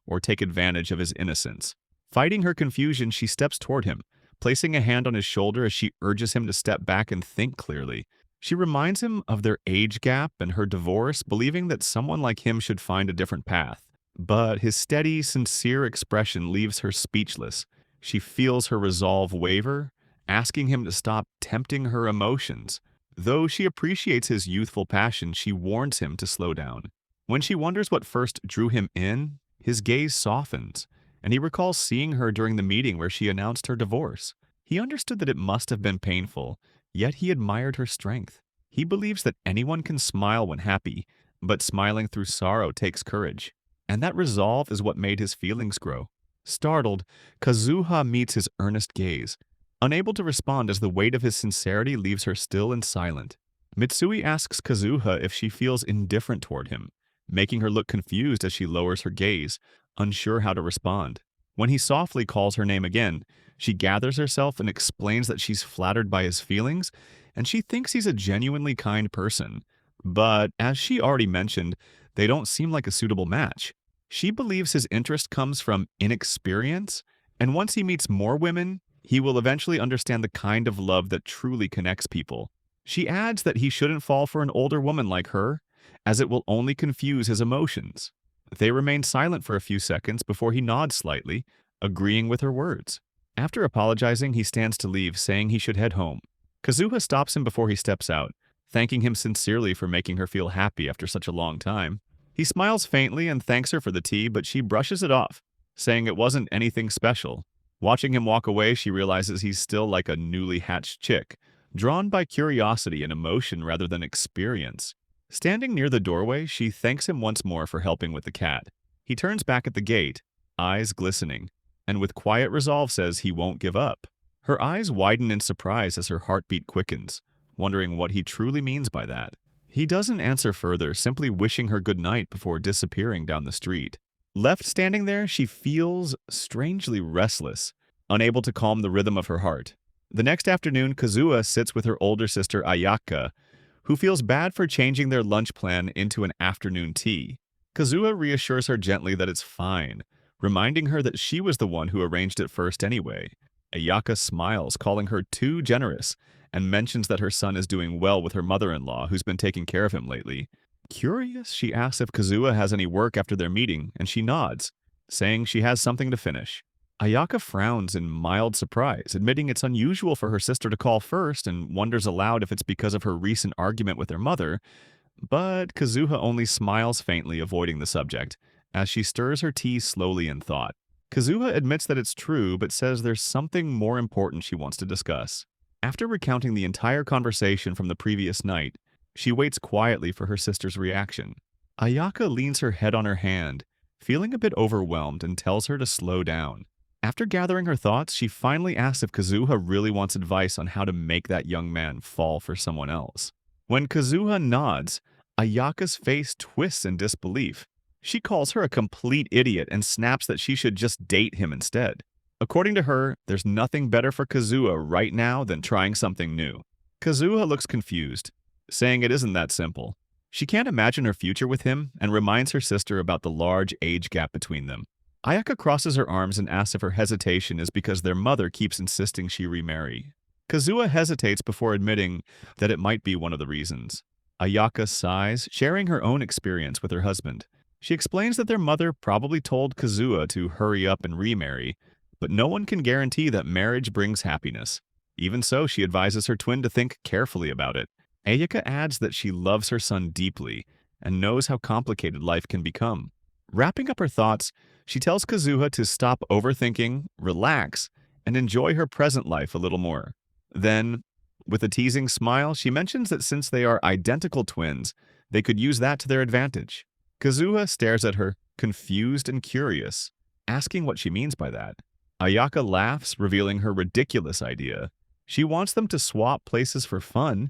or take advantage of his innocence. Fighting her confusion, she steps toward him, placing a hand on his shoulder as she urges him to step back and think clearly. She reminds him of their age gap and her divorce, believing that someone like him should find a different path. But his steady, sincere expression leaves her speechless. She feels her resolve waver, asking him to stop tempting her emotions. Though she appreciates his youthful passion, she warns him to slow down. When she wonders what first drew him in, his gaze softens, and he recalls seeing her during the meeting where she announced her divorce. He understood that it must have been painful, yet he admired her strength. He believes that anyone can smile when happy, but smiling through sorrow takes courage. And that resolve is what made his feelings grow. Startled, Kazuha meets his earnest gaze, unable to respond as the weight of his sincerity leaves her still and silent. Mitsui asks Kazuha if she feels indifferent toward him, making her look confused as she lowers her gaze, unsure how to respond. When he softly calls her name again, she gathers herself and explains that she's flattered by his feelings and she thinks he's a genuinely kind person. But as she already mentioned, they don't seem like a suitable match. She believes his interest comes from inexperience, and once he meets more women, he will eventually understand the kind of love that truly connects people. She adds that he shouldn't fall for an older woman like her, as it will only confuse his emotions. They remain silent for a few seconds before he nods slightly, agreeing with her words. After apologizing, he stands to leave, saying he should head home. Kazuha stops him before he steps out, thanking him sincerely for making her feel happy after such a long time. He smiles faintly and thanks her for the tea, but she brushes it off, saying it wasn't anything special. Watching him walk away, she realizes he's still like a newly hatched chick, drawn by curiosity and emotion rather than experience. Standing near the doorway, she thanks him once more for helping with the cat. He turns back at the gate, eyes glistening, and with quiet resolve says he won't give up. Her eyes widen in surprise as her heartbeat quickens, wondering what he truly means by that. He doesn't answer further, simply wishing her good night before disappearing down the street. Left standing there, she feels strangely restless, unable to calm the rhythm of her heart. The next afternoon, Kazuha sits with her older sister Ayaka, who feels bad for changing their lunch plan into an afternoon tea. Kazuha reassures her gently that it's fine, reminding her that she was the one who arranged it first anyway. Ayaka smiles, calling her too generous, and mentions that her son is doing well with her mother-in-law, who's been taking care of him lately. Curious, she asks if Kazuha has any work after their meeting, and she nods, saying she has something to finish. Ayaka frowns in mild surprise, admitting it's unusual for her sister to call first, and wonders aloud if it's because of her recent argument with her mother, but Kazuha only smiles faintly, avoiding the subject, as she stirs her tea slowly in thought. Kazuha admits that it's true, but says there's something more important she wants to discuss. After recounting the entire conversation from the previous night, she waits quietly for her sister's reaction. Ayaka leans her head on her hand, feeling a bit overwhelmed, and tells her to slow down. After gathering her thoughts, she finally asks if Kazuha really wants advice on how to make that young man fall for someone else. When Kazuha nods, Ayaka's face twists in disbelief. She calls her a complete idiot and snaps that she should just date him instead. According to her, there's nothing better for Kazuha right now than trying something new. Kazuha looks confused, saying it isn't that simple. She can't imagine her future with him and reminds her sister about the large age gap between them. Ayaka crosses her arms and asks if her hesitation is because their mother keeps insisting she remarry. Kazuha hesitates before admitting that it might be one of the reasons. Ayaka sighs, sharing her own experience with her husband. She explains that their mother probably told Kazuha to hurry up and remarry, but no one can guarantee that marriage brings happiness. Even so, she advises her twin to think carefully about it. Ayaka adds that she loves her son deeply and knows how complicated life can become. Wrapping up her thoughts, she tells Kazuha to stop overthinking, relax, and enjoy her present life a little more. Then, with a teasing smile, she mentions that since they are identical twins, they could use that to their advantage. Kazuha stares at her, confused and curious, asking what she means by that. Ayaka laughs, revealing her ridiculous idea. She wants them to swap places for fun,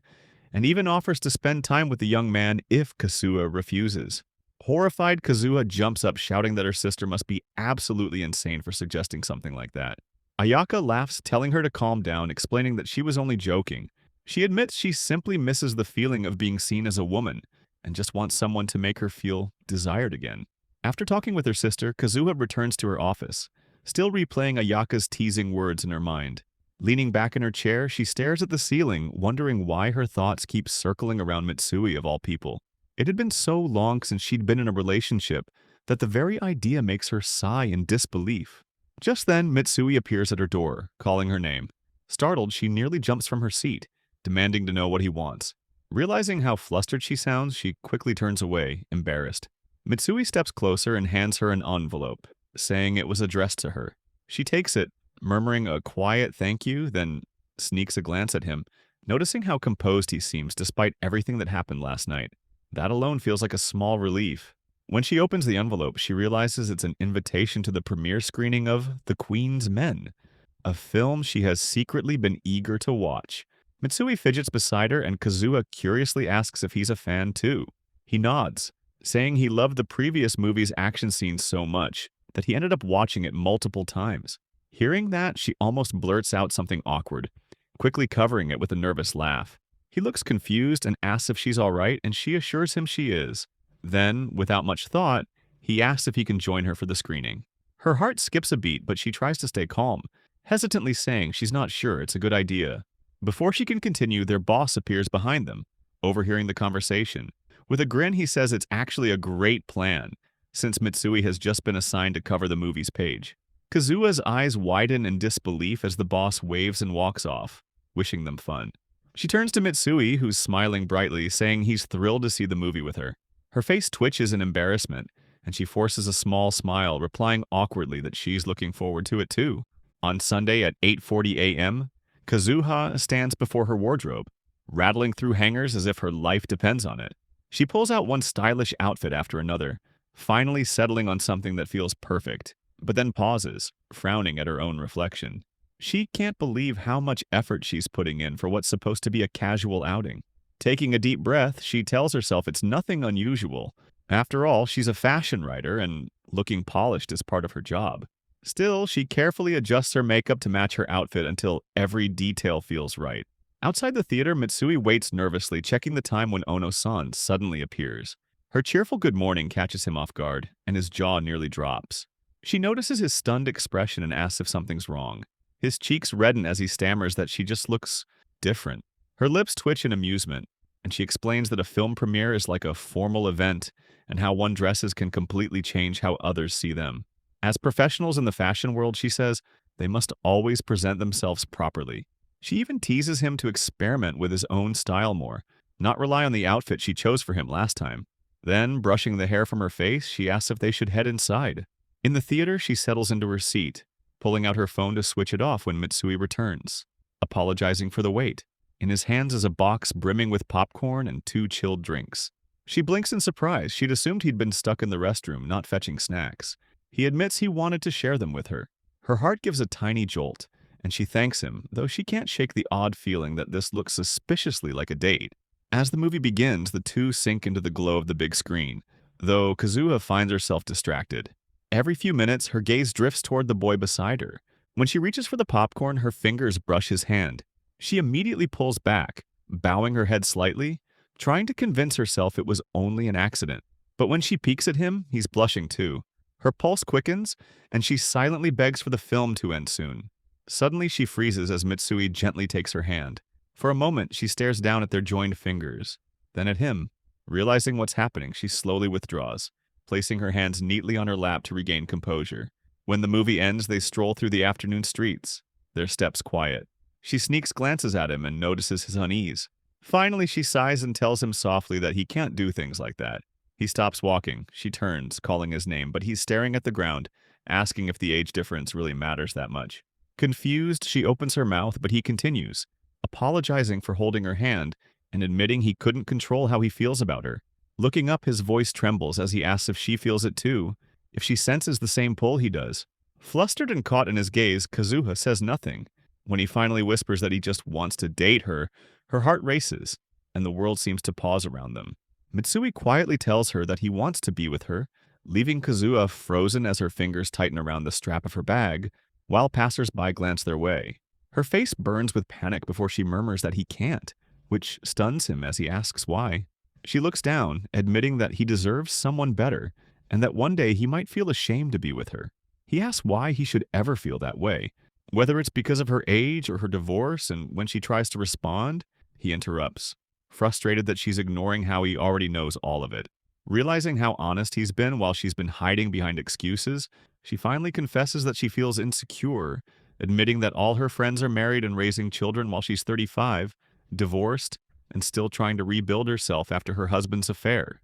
and even offers to spend time with the young man if Kazuha refuses. Horrified, Kazuha jumps up, shouting that her sister must be absolutely insane for suggesting something like that. Ayaka laughs, telling her to calm down, explaining that she was only joking. She admits she simply misses the feeling of being seen as a woman, and just wants someone to make her feel desired again. After talking with her sister, Kazuha returns to her office, still replaying Ayaka's teasing words in her mind. Leaning back in her chair, she stares at the ceiling, wondering why her thoughts keep circling around Mitsui of all people. It had been so long since she'd been in a relationship that the very idea makes her sigh in disbelief. Just then, Mitsui appears at her door, calling her name. Startled, she nearly jumps from her seat, demanding to know what he wants. Realizing how flustered she sounds, she quickly turns away, embarrassed. Mitsui steps closer and hands her an envelope, saying it was addressed to her. She takes it, murmuring a quiet thank you, then sneaks a glance at him, noticing how composed he seems despite everything that happened last night. That alone feels like a small relief. When she opens the envelope, she realizes it's an invitation to the premiere screening of The Queen's Men, a film she has secretly been eager to watch. Mitsui fidgets beside her, and Kazuha curiously asks if he's a fan too. He nods, saying he loved the previous movie's action scenes so much that he ended up watching it multiple times. Hearing that, she almost blurts out something awkward, quickly covering it with a nervous laugh. He looks confused and asks if she's alright, and she assures him she is. Then, without much thought, he asks if he can join her for the screening. Her heart skips a beat, but she tries to stay calm, hesitantly saying she's not sure it's a good idea. Before she can continue, their boss appears behind them, overhearing the conversation. With a grin, he says it's actually a great plan, since Mitsui has just been assigned to cover the movie's page. Kazua's eyes widen in disbelief as the boss waves and walks off, wishing them fun. She turns to Mitsui, who's smiling brightly, saying he's thrilled to see the movie with her. Her face twitches in embarrassment, and she forces a small smile, replying awkwardly that she's looking forward to it too. On Sunday at 8:40 a.m., Kazuha stands before her wardrobe, rattling through hangers as if her life depends on it. She pulls out one stylish outfit after another, finally settling on something that feels perfect, but then pauses, frowning at her own reflection. She can't believe how much effort she's putting in for what's supposed to be a casual outing. Taking a deep breath, she tells herself it's nothing unusual. After all, she's a fashion writer, and looking polished is part of her job. Still, she carefully adjusts her makeup to match her outfit until every detail feels right. Outside the theater, Mitsui waits nervously, checking the time when Ono-san suddenly appears. Her cheerful good morning catches him off guard, and his jaw nearly drops. She notices his stunned expression and asks if something's wrong. His cheeks redden as he stammers that she just looks different. Her lips twitch in amusement, and she explains that a film premiere is like a formal event and how one dresses can completely change how others see them. As professionals in the fashion world, she says, they must always present themselves properly. She even teases him to experiment with his own style more, not rely on the outfit she chose for him last time. Then, brushing the hair from her face, she asks if they should head inside. In the theater, she settles into her seat, pulling out her phone to switch it off when Mitsui returns, apologizing for the wait. In his hands is a box brimming with popcorn and 2 chilled drinks. She blinks in surprise. She'd assumed he'd been stuck in the restroom, not fetching snacks. He admits he wanted to share them with her. Her heart gives a tiny jolt, and she thanks him, though she can't shake the odd feeling that this looks suspiciously like a date. As the movie begins, the two sink into the glow of the big screen, though Kazuha finds herself distracted. Every few minutes, her gaze drifts toward the boy beside her. When she reaches for the popcorn, her fingers brush his hand. She immediately pulls back, bowing her head slightly, trying to convince herself it was only an accident. But when she peeks at him, he's blushing too. Her pulse quickens, and she silently begs for the film to end soon. Suddenly, she freezes as Mitsui gently takes her hand. For a moment, she stares down at their joined fingers, then at him. Realizing what's happening, she slowly withdraws, placing her hands neatly on her lap to regain composure. When the movie ends, they stroll through the afternoon streets, their steps quiet. She sneaks glances at him and notices his unease. Finally, she sighs and tells him softly that he can't do things like that. He stops walking. She turns, calling his name, but he's staring at the ground, asking if the age difference really matters that much. Confused, she opens her mouth, but he continues, apologizing for holding her hand and admitting he couldn't control how he feels about her. Looking up, his voice trembles as he asks if she feels it too, if she senses the same pull he does. Flustered and caught in his gaze, Kazuha says nothing. When he finally whispers that he just wants to date her, her heart races, and the world seems to pause around them. Mitsui quietly tells her that he wants to be with her, leaving Kazuha frozen as her fingers tighten around the strap of her bag, while passers-by glance their way. Her face burns with panic before she murmurs that he can't, which stuns him as he asks why. She looks down, admitting that he deserves someone better, and that one day he might feel ashamed to be with her. He asks why he should ever feel that way, whether it's because of her age or her divorce, and when she tries to respond, he interrupts, frustrated that she's ignoring how he already knows all of it. Realizing how honest he's been while she's been hiding behind excuses, she finally confesses that she feels insecure, admitting that all her friends are married and raising children while she's 35, divorced, and still trying to rebuild herself after her husband's affair.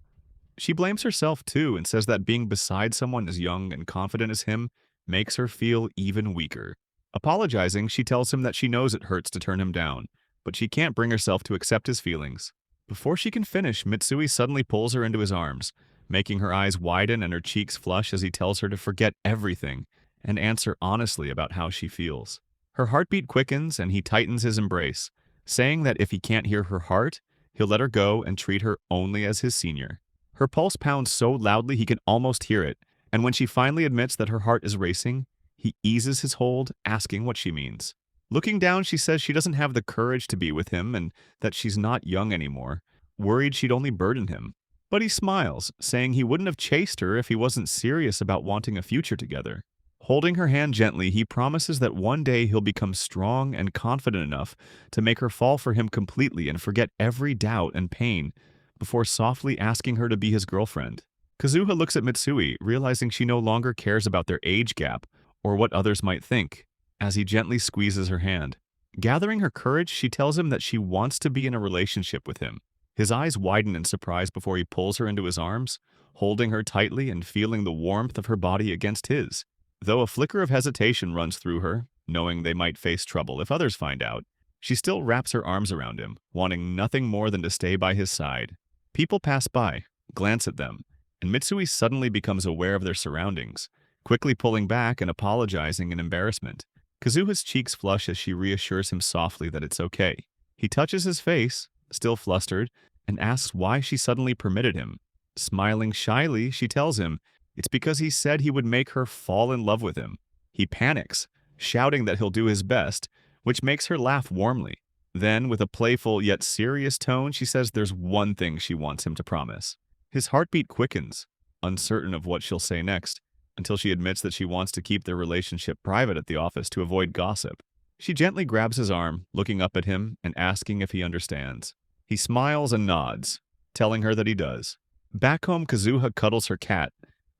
She blames herself too and says that being beside someone as young and confident as him makes her feel even weaker. Apologizing, she tells him that she knows it hurts to turn him down, but she can't bring herself to accept his feelings. Before she can finish, Mitsui suddenly pulls her into his arms, making her eyes widen and her cheeks flush as he tells her to forget everything and answer honestly about how she feels. Her heartbeat quickens and he tightens his embrace, saying that if he can't hear her heart, he'll let her go and treat her only as his senior. Her pulse pounds so loudly he can almost hear it, and when she finally admits that her heart is racing, he eases his hold, asking what she means. Looking down, she says she doesn't have the courage to be with him and that she's not young anymore, worried she'd only burden him. But he smiles, saying he wouldn't have chased her if he wasn't serious about wanting a future together. Holding her hand gently, he promises that one day he'll become strong and confident enough to make her fall for him completely and forget every doubt and pain before softly asking her to be his girlfriend. Kazuha looks at Mitsui, realizing she no longer cares about their age gap or what others might think, as he gently squeezes her hand. Gathering her courage, she tells him that she wants to be in a relationship with him. His eyes widen in surprise before he pulls her into his arms, holding her tightly and feeling the warmth of her body against his. Though a flicker of hesitation runs through her, knowing they might face trouble if others find out, she still wraps her arms around him, wanting nothing more than to stay by his side. People pass by, glance at them, and Mitsui suddenly becomes aware of their surroundings, quickly pulling back and apologizing in embarrassment. Kazuha's cheeks flush as she reassures him softly that it's okay. He touches his face, still flustered, and asks why she suddenly permitted him. Smiling shyly, she tells him it's because he said he would make her fall in love with him. He panics, shouting that he'll do his best, which makes her laugh warmly. Then, with a playful yet serious tone, she says there's one thing she wants him to promise. His heartbeat quickens, uncertain of what she'll say next, until she admits that she wants to keep their relationship private at the office to avoid gossip. She gently grabs his arm, looking up at him and asking if he understands. He smiles and nods, telling her that he does. Back home, Kazuha cuddles her cat,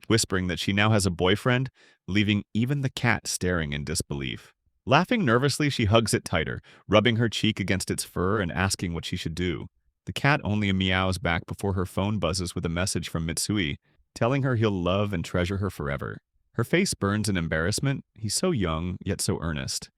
whispering that she now has a boyfriend, leaving even the cat staring in disbelief. Laughing nervously, she hugs it tighter, rubbing her cheek against its fur and asking what she should do. The cat only meows back before her phone buzzes with a message from Mitsui, telling her he'll love and treasure her forever. Her face burns in embarrassment. He's so young, yet so earnest.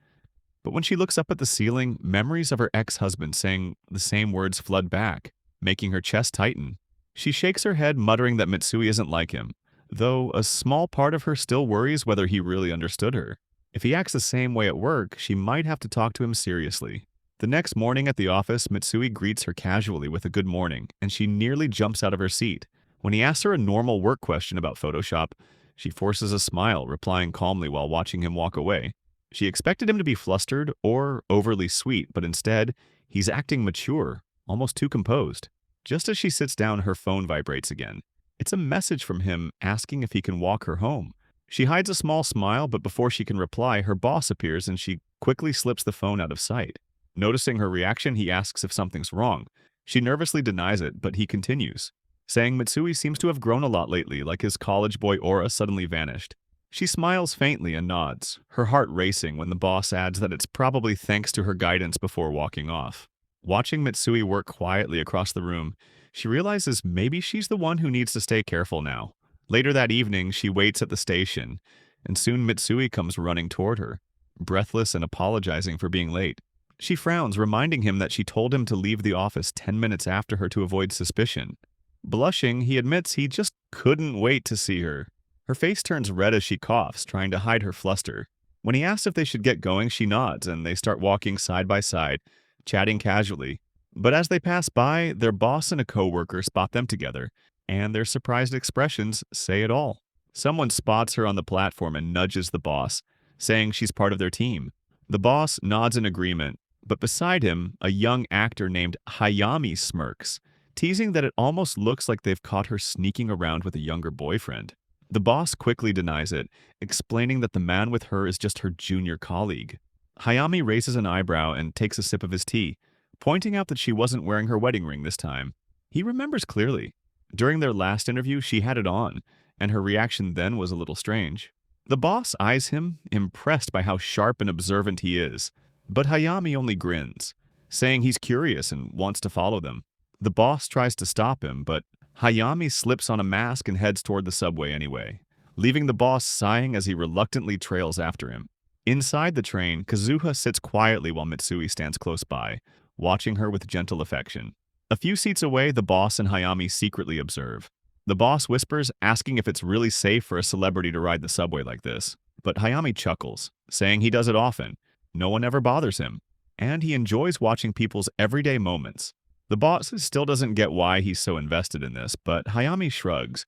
But when she looks up at the ceiling, memories of her ex-husband saying the same words flood back, making her chest tighten. She shakes her head, muttering that Mitsui isn't like him, though a small part of her still worries whether he really understood her. If he acts the same way at work, she might have to talk to him seriously. The next morning at the office, Mitsui greets her casually with a good morning, and she nearly jumps out of her seat. When he asks her a normal work question about Photoshop, she forces a smile, replying calmly while watching him walk away. She expected him to be flustered or overly sweet, but instead, he's acting mature, almost too composed. Just as she sits down, her phone vibrates again. It's a message from him asking if he can walk her home. She hides a small smile, but before she can reply, her boss appears and she quickly slips the phone out of sight. Noticing her reaction, he asks if something's wrong. She nervously denies it, but he continues, saying Mitsui seems to have grown a lot lately, like his college boy aura suddenly vanished. She smiles faintly and nods, her heart racing when the boss adds that it's probably thanks to her guidance before walking off. Watching Mitsui work quietly across the room, she realizes maybe she's the one who needs to stay careful now. Later that evening, she waits at the station, and soon Mitsui comes running toward her, breathless and apologizing for being late. She frowns, reminding him that she told him to leave the office 10 minutes after her to avoid suspicion. Blushing, he admits he just couldn't wait to see her. Her face turns red as she coughs, trying to hide her fluster. When he asks if they should get going, she nods, and they start walking side by side, chatting casually. But as they pass by, their boss and a coworker spot them together, and their surprised expressions say it all. Someone spots her on the platform and nudges the boss, saying she's part of their team. The boss nods in agreement, but beside him, a young actor named Hayami smirks, teasing that it almost looks like they've caught her sneaking around with a younger boyfriend. The boss quickly denies it, explaining that the man with her is just her junior colleague. Hayami raises an eyebrow and takes a sip of his tea, pointing out that she wasn't wearing her wedding ring this time. He remembers clearly. During their last interview, she had it on, and her reaction then was a little strange. The boss eyes him, impressed by how sharp and observant he is, but Hayami only grins, saying he's curious and wants to follow them. The boss tries to stop him, but Hayami slips on a mask and heads toward the subway anyway, leaving the boss sighing as he reluctantly trails after him. Inside the train, Kazuha sits quietly while Mitsui stands close by, watching her with gentle affection. A few seats away, the boss and Hayami secretly observe. The boss whispers, asking if it's really safe for a celebrity to ride the subway like this. But Hayami chuckles, saying he does it often. No one ever bothers him, and he enjoys watching people's everyday moments. The boss still doesn't get why he's so invested in this, but Hayami shrugs,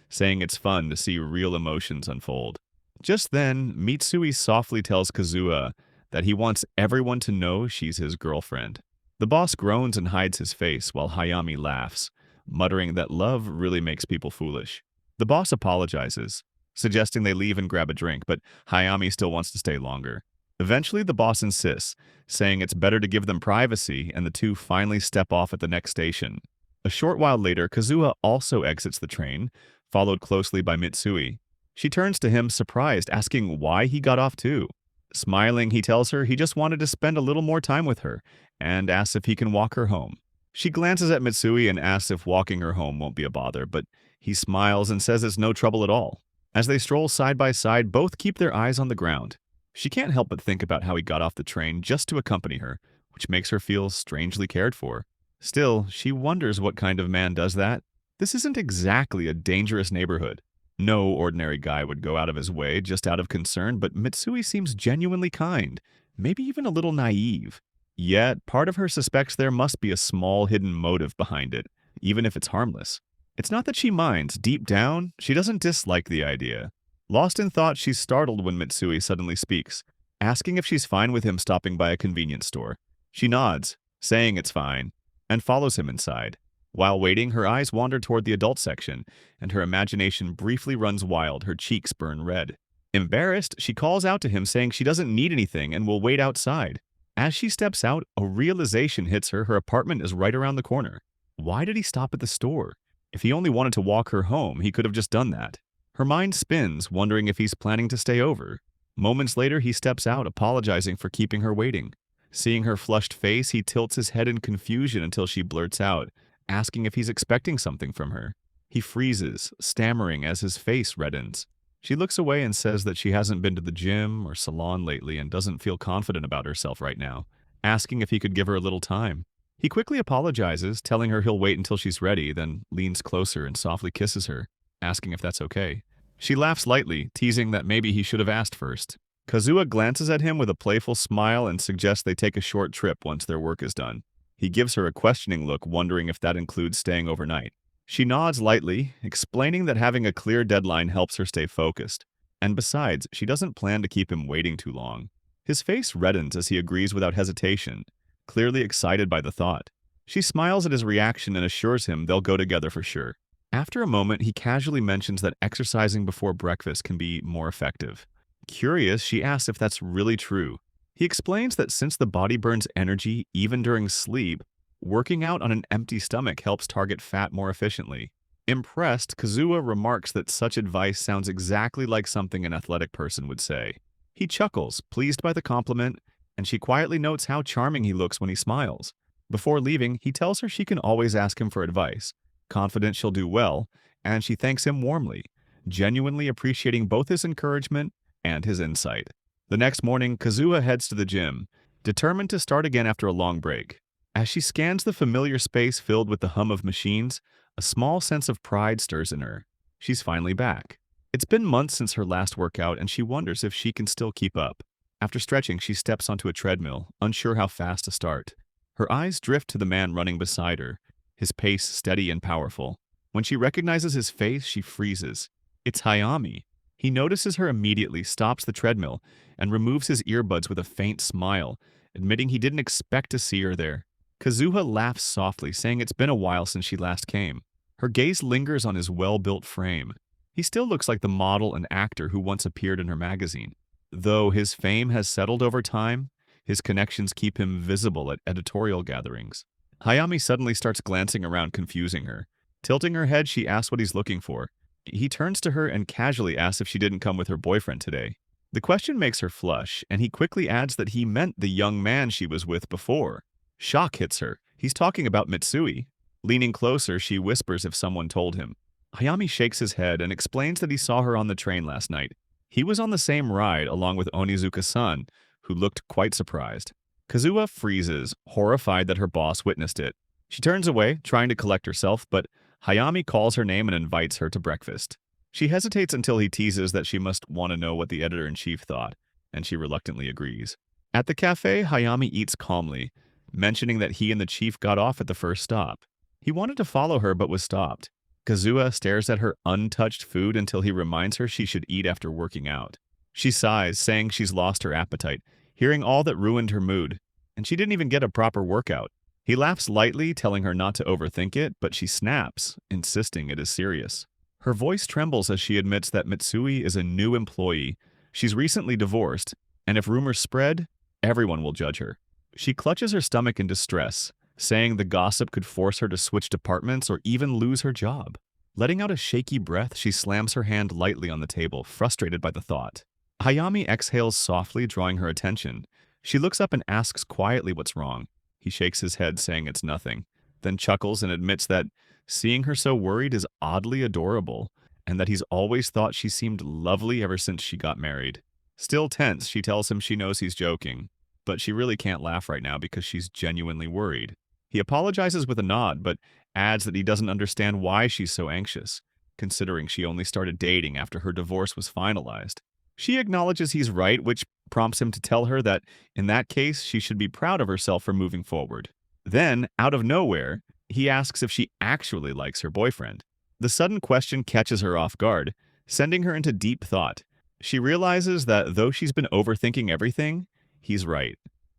saying it's fun to see real emotions unfold. Just then, Mitsui softly tells Kazuha that he wants everyone to know she's his girlfriend. The boss groans and hides his face while Hayami laughs, muttering that love really makes people foolish. The boss apologizes, suggesting they leave and grab a drink, but Hayami still wants to stay longer. Eventually, the boss insists, saying it's better to give them privacy, and the two finally step off at the next station. A short while later, Kazuha also exits the train, followed closely by Mitsui. She turns to him, surprised, asking why he got off too. Smiling, he tells her he just wanted to spend a little more time with her, and asks if he can walk her home. She glances at Mitsui and asks if walking her home won't be a bother, but he smiles and says it's no trouble at all. As they stroll side by side, both keep their eyes on the ground. She can't help but think about how he got off the train just to accompany her, which makes her feel strangely cared for. Still, she wonders what kind of man does that. This isn't exactly a dangerous neighborhood. No ordinary guy would go out of his way just out of concern, but Mitsui seems genuinely kind, maybe even a little naive. Yet, part of her suspects there must be a small hidden motive behind it, even if it's harmless. It's not that she minds. Deep down, she doesn't dislike the idea. Lost in thought, she's startled when Mitsui suddenly speaks, asking if she's fine with him stopping by a convenience store. She nods, saying it's fine, and follows him inside. While waiting, her eyes wander toward the adult section, and her imagination briefly runs wild, her cheeks burn red. Embarrassed, she calls out to him saying she doesn't need anything and will wait outside. As she steps out, a realization hits her. Her apartment is right around the corner. Why did he stop at the store? If he only wanted to walk her home, he could have just done that. Her mind spins, wondering if he's planning to stay over. Moments later, he steps out, apologizing for keeping her waiting. Seeing her flushed face, he tilts his head in confusion until she blurts out, asking if he's expecting something from her. He freezes, stammering as his face reddens. She looks away and says that she hasn't been to the gym or salon lately and doesn't feel confident about herself right now, asking if he could give her a little time. He quickly apologizes, telling her he'll wait until she's ready, then leans closer and softly kisses her, asking if that's okay. She laughs lightly, teasing that maybe he should have asked first. Kazuha glances at him with a playful smile and suggests they take a short trip once their work is done. He gives her a questioning look, wondering if that includes staying overnight. She nods lightly, explaining that having a clear deadline helps her stay focused. And besides, she doesn't plan to keep him waiting too long. His face reddens as he agrees without hesitation, clearly excited by the thought. She smiles at his reaction and assures him they'll go together for sure. After a moment, he casually mentions that exercising before breakfast can be more effective. Curious, she asks if that's really true. He explains that since the body burns energy even during sleep, working out on an empty stomach helps target fat more efficiently. Impressed, Kazuha remarks that such advice sounds exactly like something an athletic person would say. He chuckles, pleased by the compliment, and she quietly notes how charming he looks when he smiles. Before leaving, he tells her she can always ask him for advice, confident she'll do well, and she thanks him warmly, genuinely appreciating both his encouragement and his insight. The next morning, Kazuha heads to the gym, determined to start again after a long break. As she scans the familiar space filled with the hum of machines, a small sense of pride stirs in her. She's finally back. It's been months since her last workout, and she wonders if she can still keep up. After stretching, she steps onto a treadmill, unsure how fast to start. Her eyes drift to the man running beside her, his pace steady and powerful. When she recognizes his face, she freezes. It's Hayami. He notices her immediately, stops the treadmill, and removes his earbuds with a faint smile, admitting he didn't expect to see her there. Kazuha laughs softly, saying it's been a while since she last came. Her gaze lingers on his well-built frame. He still looks like the model and actor who once appeared in her magazine. Though his fame has settled over time, his connections keep him visible at editorial gatherings. Hayami suddenly starts glancing around, confusing her. Tilting her head, she asks what he's looking for. He turns to her and casually asks if she didn't come with her boyfriend today. The question makes her flush, and he quickly adds that he meant the young man she was with before. Shock hits her. He's talking about Mitsui. Leaning closer, she whispers if someone told him. Hayami shakes his head and explains that he saw her on the train last night. He was on the same ride along with Onizuka-san, who looked quite surprised. Kazuha freezes, horrified that her boss witnessed it. She turns away, trying to collect herself, but Hayami calls her name and invites her to breakfast. She hesitates until he teases that she must want to know what the editor-in-chief thought, and she reluctantly agrees. At the cafe, Hayami eats calmly, mentioning that he and the chief got off at the first stop. He wanted to follow her but was stopped. Kazuha stares at her untouched food until he reminds her she should eat after working out. She sighs, saying she's lost her appetite. hearing all that ruined her mood, and she didn't even get a proper workout. He laughs lightly, telling her not to overthink it, but she snaps, insisting it is serious. Her voice trembles as she admits that Mitsui is a new employee. She's recently divorced, and if rumors spread, everyone will judge her. She clutches her stomach in distress, saying the gossip could force her to switch departments or even lose her job. Letting out a shaky breath, she slams her hand lightly on the table, frustrated by the thought. Hayami exhales softly, drawing her attention. She looks up and asks quietly what's wrong. He shakes his head, saying it's nothing, then chuckles and admits that seeing her so worried is oddly adorable, and that he's always thought she seemed lovely ever since she got married. Still tense, she tells him she knows he's joking, but she really can't laugh right now because she's genuinely worried. He apologizes with a nod, but adds that he doesn't understand why she's so anxious, considering she only started dating after her divorce was finalized. She acknowledges he's right, which prompts him to tell her that, in that case, she should be proud of herself for moving forward. Then, out of nowhere, he asks if she actually likes her boyfriend. The sudden question catches her off guard, sending her into deep thought. She realizes that though she's been overthinking everything, he's right.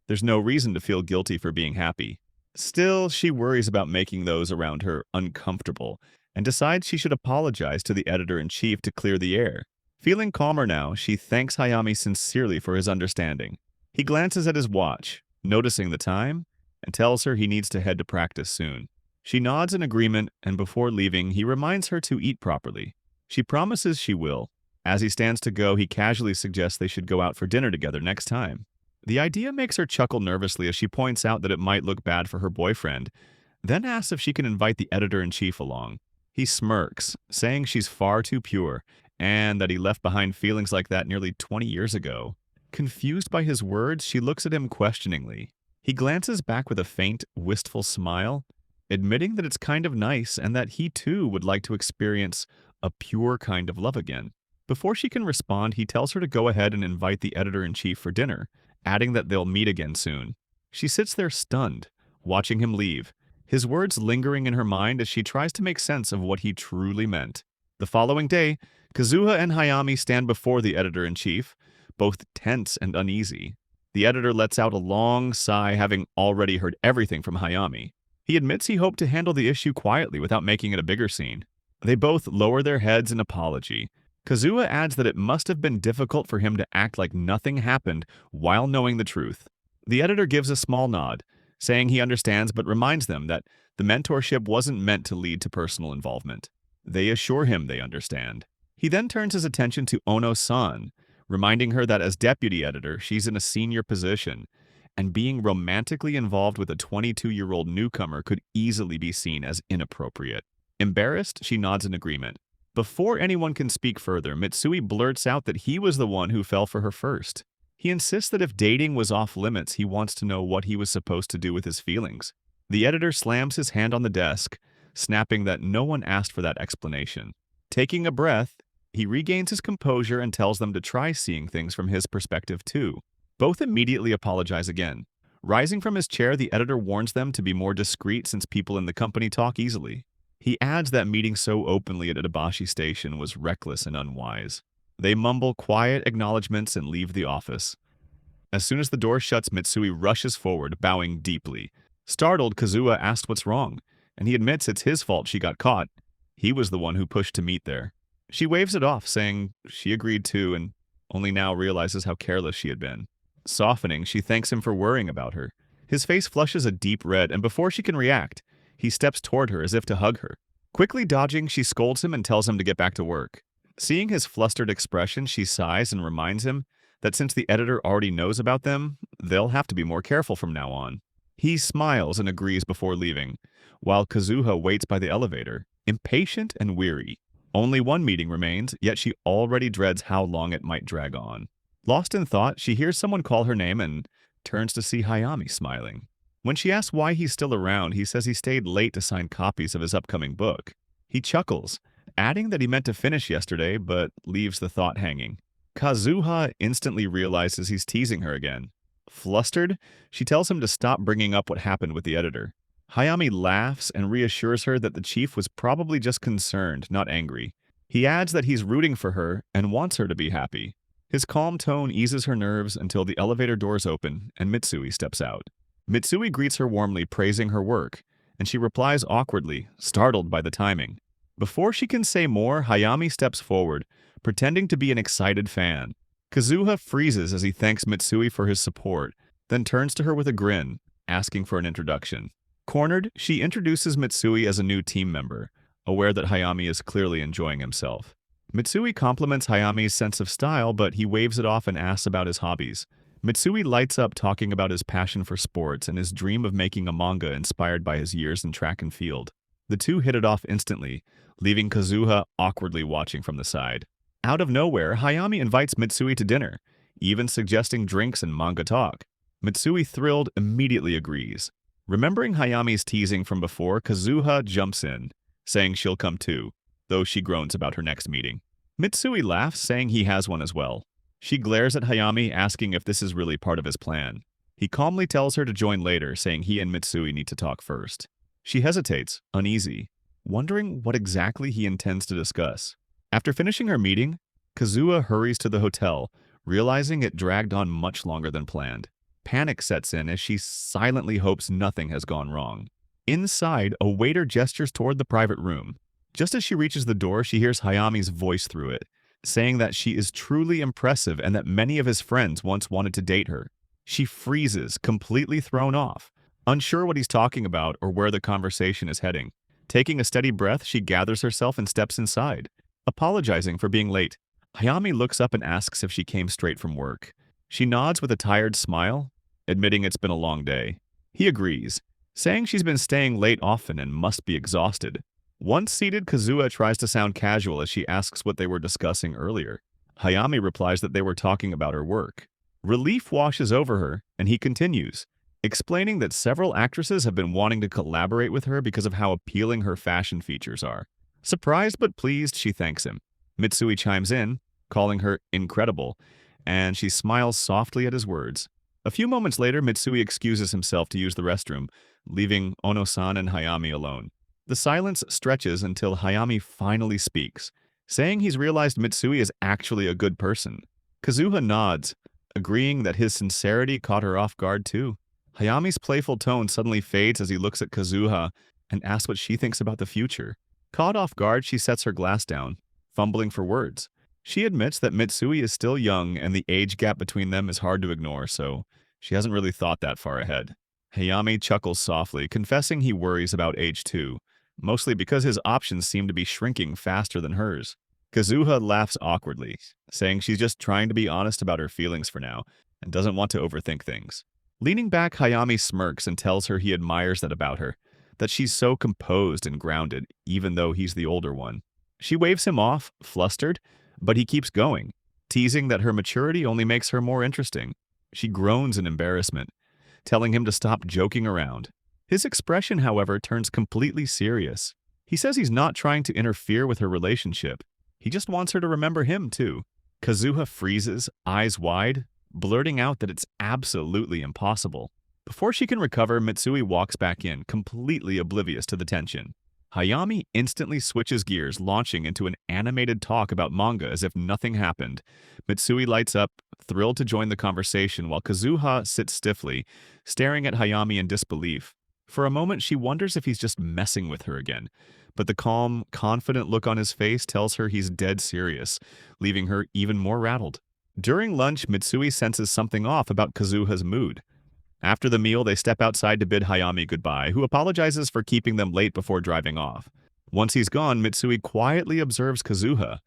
There's no reason to feel guilty for being happy. Still, she worries about making those around her uncomfortable and decides she should apologize to the editor-in-chief to clear the air. Feeling calmer now, she thanks Hayami sincerely for his understanding. He glances at his watch, noticing the time, and tells her he needs to head to practice soon. She nods in agreement, and before leaving, he reminds her to eat properly. She promises she will. As he stands to go, he casually suggests they should go out for dinner together next time. The idea makes her chuckle nervously as she points out that it might look bad for her boyfriend, then asks if she can invite the editor-in-chief along. He smirks, saying she's far too pure, and that he left behind feelings like that nearly 20 years ago. Confused by his words, she looks at him questioningly. He glances back with a faint, wistful smile, admitting that it's kind of nice and that he too would like to experience a pure kind of love again. Before she can respond, he tells her to go ahead and invite the editor-in-chief for dinner, adding that they'll meet again soon. She sits there stunned, watching him leave, his words lingering in her mind as she tries to make sense of what he truly meant. The following day, Kazuha and Hayami stand before the editor-in-chief, both tense and uneasy. The editor lets out a long sigh, having already heard everything from Hayami. He admits he hoped to handle the issue quietly without making it a bigger scene. They both lower their heads in apology. Kazuha adds that it must have been difficult for him to act like nothing happened while knowing the truth. The editor gives a small nod, saying he understands but reminds them that the mentorship wasn't meant to lead to personal involvement. They assure him they understand. He then turns his attention to Ono-san, reminding her that as deputy editor, she's in a senior position, and being romantically involved with a 22-year-old newcomer could easily be seen as inappropriate. Embarrassed, she nods in agreement. Before anyone can speak further, Mitsui blurts out that he was the one who fell for her first. He insists that if dating was off limits, he wants to know what he was supposed to do with his feelings. The editor slams his hand on the desk, snapping that no one asked for that explanation. Taking a breath, he regains his composure and tells them to try seeing things from his perspective too. Both immediately apologize again. Rising from his chair, the editor warns them to be more discreet since people in the company talk easily. He adds that meeting so openly at Itabashi Station was reckless and unwise. They mumble quiet acknowledgments and leave the office. As soon as the door shuts, Mitsui rushes forward, bowing deeply. Startled, Kazuha asks what's wrong, and he admits it's his fault she got caught. He was the one who pushed to meet there. She waves it off, saying she agreed to and only now realizes how careless she had been. Softening, she thanks him for worrying about her. His face flushes a deep red, and before she can react, he steps toward her as if to hug her. Quickly dodging, she scolds him and tells him to get back to work. Seeing his flustered expression, she sighs and reminds him that since the editor already knows about them, they'll have to be more careful from now on. He smiles and agrees before leaving, while Kazuha waits by the elevator, impatient and weary. Only one meeting remains, yet she already dreads how long it might drag on. Lost in thought, she hears someone call her name and turns to see Hayami smiling. When she asks why he's still around, he says he stayed late to sign copies of his upcoming book. He chuckles, adding that he meant to finish yesterday, but leaves the thought hanging. Kazuha instantly realizes he's teasing her again. Flustered, she tells him to stop bringing up what happened with the editor. Hayami laughs and reassures her that the chief was probably just concerned, not angry. He adds that he's rooting for her and wants her to be happy. His calm tone eases her nerves until the elevator doors open and Mitsui steps out. Mitsui greets her warmly, praising her work, and she replies awkwardly, startled by the timing. Before she can say more, Hayami steps forward, pretending to be an excited fan. Kazuha freezes as he thanks Mitsui for his support, then turns to her with a grin, asking for an introduction. Cornered, she introduces Mitsui as a new team member, aware that Hayami is clearly enjoying himself. Mitsui compliments Hayami's sense of style, but he waves it off and asks about his hobbies. Mitsui lights up talking about his passion for sports and his dream of making a manga inspired by his years in track and field. The two hit it off instantly, leaving Kazuha awkwardly watching from the side. Out of nowhere, Hayami invites Mitsui to dinner, even suggesting drinks and manga talk. Mitsui, thrilled, immediately agrees. Remembering Hayami's teasing from before, Kazuha jumps in, saying she'll come too, though she groans about her next meeting. Mitsui laughs, saying he has one as well. She glares at Hayami, asking if this is really part of his plan. He calmly tells her to join later, saying he and Mitsui need to talk first. She hesitates, uneasy, wondering what exactly he intends to discuss. After finishing her meeting, Kazuha hurries to the hotel, realizing it dragged on much longer than planned. Panic sets in as she silently hopes nothing has gone wrong. Inside, a waiter gestures toward the private room. Just as she reaches the door, she hears Hayami's voice through it, saying that she is truly impressive and that many of his friends once wanted to date her. She freezes, completely thrown off, unsure what he's talking about or where the conversation is heading. Taking a steady breath, she gathers herself and steps inside, apologizing for being late. Hayami looks up and asks if she came straight from work. She nods with a tired smile, admitting it's been a long day. He agrees, saying she's been staying late often and must be exhausted. Once seated, Kazuha tries to sound casual as she asks what they were discussing earlier. Hayami replies that they were talking about her work. Relief washes over her, and he continues, explaining that several actresses have been wanting to collaborate with her because of how appealing her fashion features are. Surprised but pleased, she thanks him. Mitsui chimes in, calling her incredible, and she smiles softly at his words. A few moments later, Mitsui excuses himself to use the restroom, leaving Ono-san and Hayami alone. The silence stretches until Hayami finally speaks, saying he's realized Mitsui is actually a good person. Kazuha nods, agreeing that his sincerity caught her off guard too. Hayami's playful tone suddenly fades as he looks at Kazuha and asks what she thinks about the future. Caught off guard, she sets her glass down, fumbling for words. She admits that Mitsui is still young and the age gap between them is hard to ignore, so she hasn't really thought that far ahead. Hayami chuckles softly, confessing he worries about age too, mostly because his options seem to be shrinking faster than hers. Kazuha laughs awkwardly, saying she's just trying to be honest about her feelings for now and doesn't want to overthink things. Leaning back, Hayami smirks and tells her he admires that about her, that she's so composed and grounded, even though he's the older one. She waves him off, flustered, but he keeps going, teasing that her maturity only makes her more interesting. She groans in embarrassment, telling him to stop joking around. His expression, however, turns completely serious. He says he's not trying to interfere with her relationship. He just wants her to remember him, too. Kazuha freezes, eyes wide, blurting out that it's absolutely impossible. Before she can recover, Mitsui walks back in, completely oblivious to the tension. Hayami instantly switches gears, launching into an animated talk about manga as if nothing happened. Mitsui lights up, thrilled to join the conversation, while Kazuha sits stiffly, staring at Hayami in disbelief. For a moment, she wonders if he's just messing with her again, but the calm, confident look on his face tells her he's dead serious, leaving her even more rattled. During lunch, Mitsui senses something off about Kazuha's mood. After the meal, they step outside to bid Hayami goodbye, who apologizes for keeping them late before driving off. Once he's gone, Mitsui quietly observes Kazuha,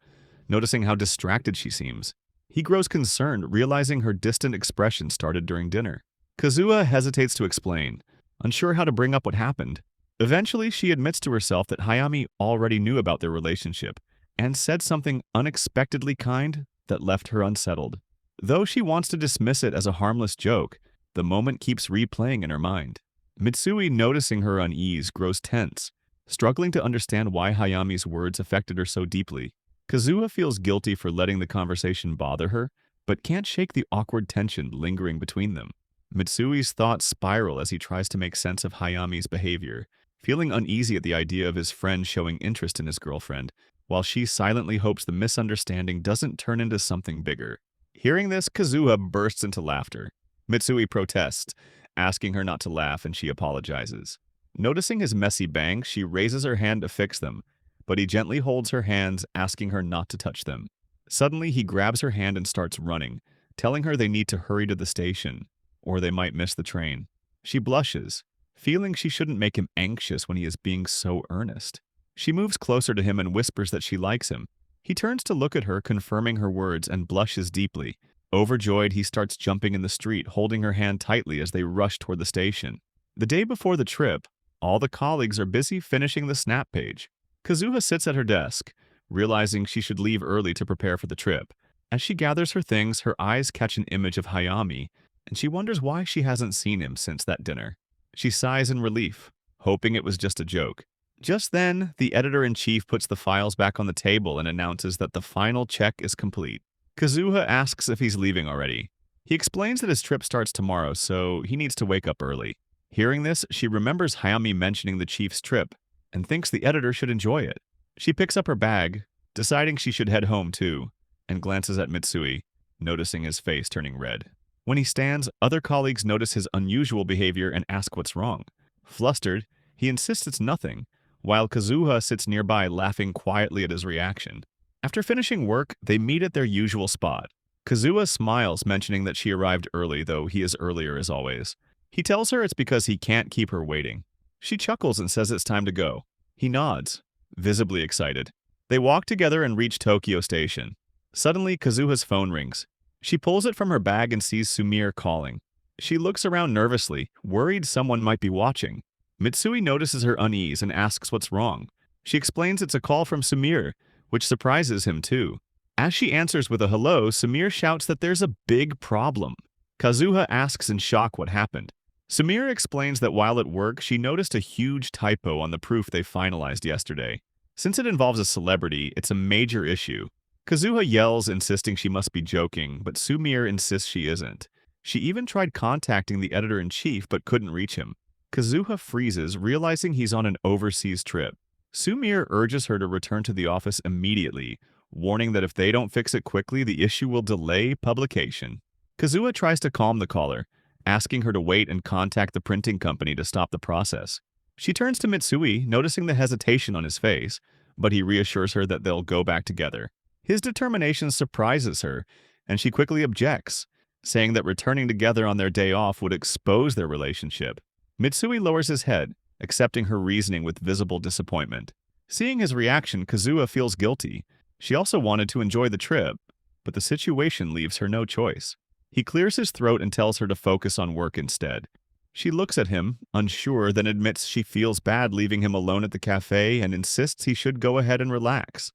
noticing how distracted she seems. He grows concerned, realizing her distant expression started during dinner. Kazuha hesitates to explain, unsure how to bring up what happened. Eventually, she admits to herself that Hayami already knew about their relationship and said something unexpectedly kind that left her unsettled. Though she wants to dismiss it as a harmless joke, the moment keeps replaying in her mind. Mitsui, noticing her unease, grows tense, struggling to understand why Hayami's words affected her so deeply. Kazuha feels guilty for letting the conversation bother her, but can't shake the awkward tension lingering between them. Mitsui's thoughts spiral as he tries to make sense of Hayami's behavior, feeling uneasy at the idea of his friend showing interest in his girlfriend, while she silently hopes the misunderstanding doesn't turn into something bigger. Hearing this, Kazuha bursts into laughter. Mitsui protests, asking her not to laugh, and she apologizes. Noticing his messy bangs, she raises her hand to fix them, but he gently holds her hands, asking her not to touch them. Suddenly, he grabs her hand and starts running, telling her they need to hurry to the station, or they might miss the train. She blushes, feeling she shouldn't make him anxious when he is being so earnest. She moves closer to him and whispers that she likes him. He turns to look at her, confirming her words, and blushes deeply. Overjoyed, he starts jumping in the street, holding her hand tightly as they rush toward the station. The day before the trip, all the colleagues are busy finishing the snap page. Kazuha sits at her desk, realizing she should leave early to prepare for the trip. As she gathers her things, her eyes catch an image of Hayami, and she wonders why she hasn't seen him since that dinner. She sighs in relief, hoping it was just a joke. Just then, the editor-in-chief puts the files back on the table and announces that the final check is complete. Kazuha asks if he's leaving already. He explains that his trip starts tomorrow, so he needs to wake up early. Hearing this, she remembers Hayami mentioning the chief's trip and thinks the editor should enjoy it. She picks up her bag, deciding she should head home too, and glances at Mitsui, noticing his face turning red. When he stands, other colleagues notice his unusual behavior and ask what's wrong. Flustered, he insists it's nothing, while Kazuha sits nearby laughing quietly at his reaction. After finishing work, they meet at their usual spot. Kazuha smiles, mentioning that she arrived early, though he is earlier as always. He tells her it's because he can't keep her waiting. She chuckles and says it's time to go. He nods, visibly excited. They walk together and reach Tokyo Station. Suddenly, Kazuha's phone rings. She pulls it from her bag and sees Sumire calling. She looks around nervously, worried someone might be watching. Mitsui notices her unease and asks what's wrong. She explains it's a call from Sumire, which surprises him too. As she answers with a hello, Sumire shouts that there's a big problem. Kazuha asks in shock what happened. Sumire explains that while at work, she noticed a huge typo on the proof they finalized yesterday. Since it involves a celebrity, it's a major issue. Kazuha yells, insisting she must be joking, but Sumire insists she isn't. She even tried contacting the editor-in-chief but couldn't reach him. Kazuha freezes, realizing he's on an overseas trip. Sumire urges her to return to the office immediately, warning that if they don't fix it quickly, the issue will delay publication. Kazuha tries to calm the caller, asking her to wait and contact the printing company to stop the process. She turns to Mitsui, noticing the hesitation on his face, but he reassures her that they'll go back together. His determination surprises her, and she quickly objects, saying that returning together on their day off would expose their relationship. Mitsui lowers his head, accepting her reasoning with visible disappointment. Seeing his reaction, Kazuha feels guilty. She also wanted to enjoy the trip, but the situation leaves her no choice. He clears his throat and tells her to focus on work instead. She looks at him, unsure, then admits she feels bad leaving him alone at the cafe and insists he should go ahead and relax.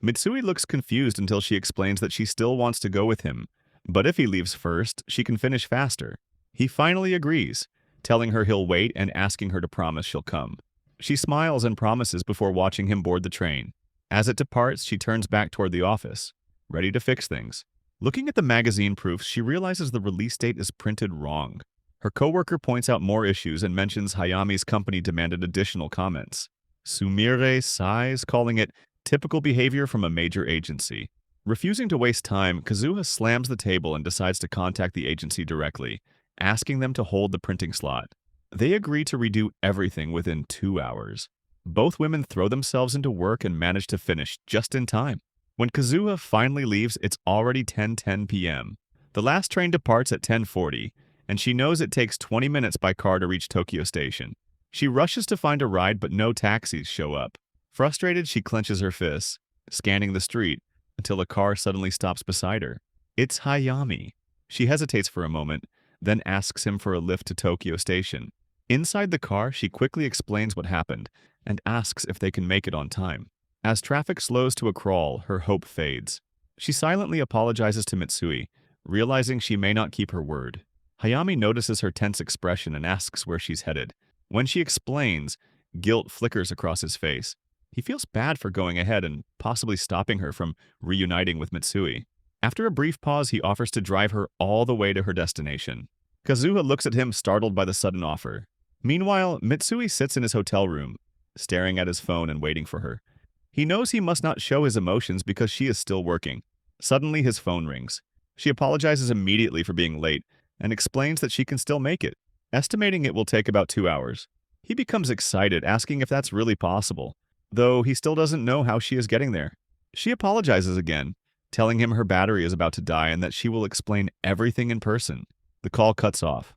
Mitsui looks confused until she explains that she still wants to go with him, but if he leaves first, she can finish faster. He finally agrees, telling her he'll wait and asking her to promise she'll come. She smiles and promises before watching him board the train. As it departs, she turns back toward the office, ready to fix things. Looking at the magazine proofs, she realizes the release date is printed wrong. Her coworker points out more issues and mentions Hayami's company demanded additional comments. Sumire sighs, calling it typical behavior from a major agency. Refusing to waste time, Kazuha slams the table and decides to contact the agency directly, asking them to hold the printing slot. They agree to redo everything within 2 hours. Both women throw themselves into work and manage to finish just in time. When Kazuha finally leaves, it's already 10:10 p.m. The last train departs at 10:40, and she knows it takes 20 minutes by car to reach Tokyo Station. She rushes to find a ride, but no taxis show up. Frustrated, she clenches her fists, scanning the street, until a car suddenly stops beside her. It's Hayami. She hesitates for a moment, then asks him for a lift to Tokyo Station. Inside the car, she quickly explains what happened and asks if they can make it on time. As traffic slows to a crawl, her hope fades. She silently apologizes to Mitsui, realizing she may not keep her word. Hayami notices her tense expression and asks where she's headed. When she explains, guilt flickers across his face. He feels bad for going ahead and possibly stopping her from reuniting with Mitsui. After a brief pause, he offers to drive her all the way to her destination. Kazuha looks at him, startled by the sudden offer. Meanwhile, Mitsui sits in his hotel room, staring at his phone and waiting for her. He knows he must not show his emotions because she is still working. Suddenly, his phone rings. She apologizes immediately for being late and explains that she can still make it, estimating it will take about 2 hours. He becomes excited, asking if that's really possible, though he still doesn't know how she is getting there. She apologizes again, telling him her battery is about to die and that she will explain everything in person. The call cuts off.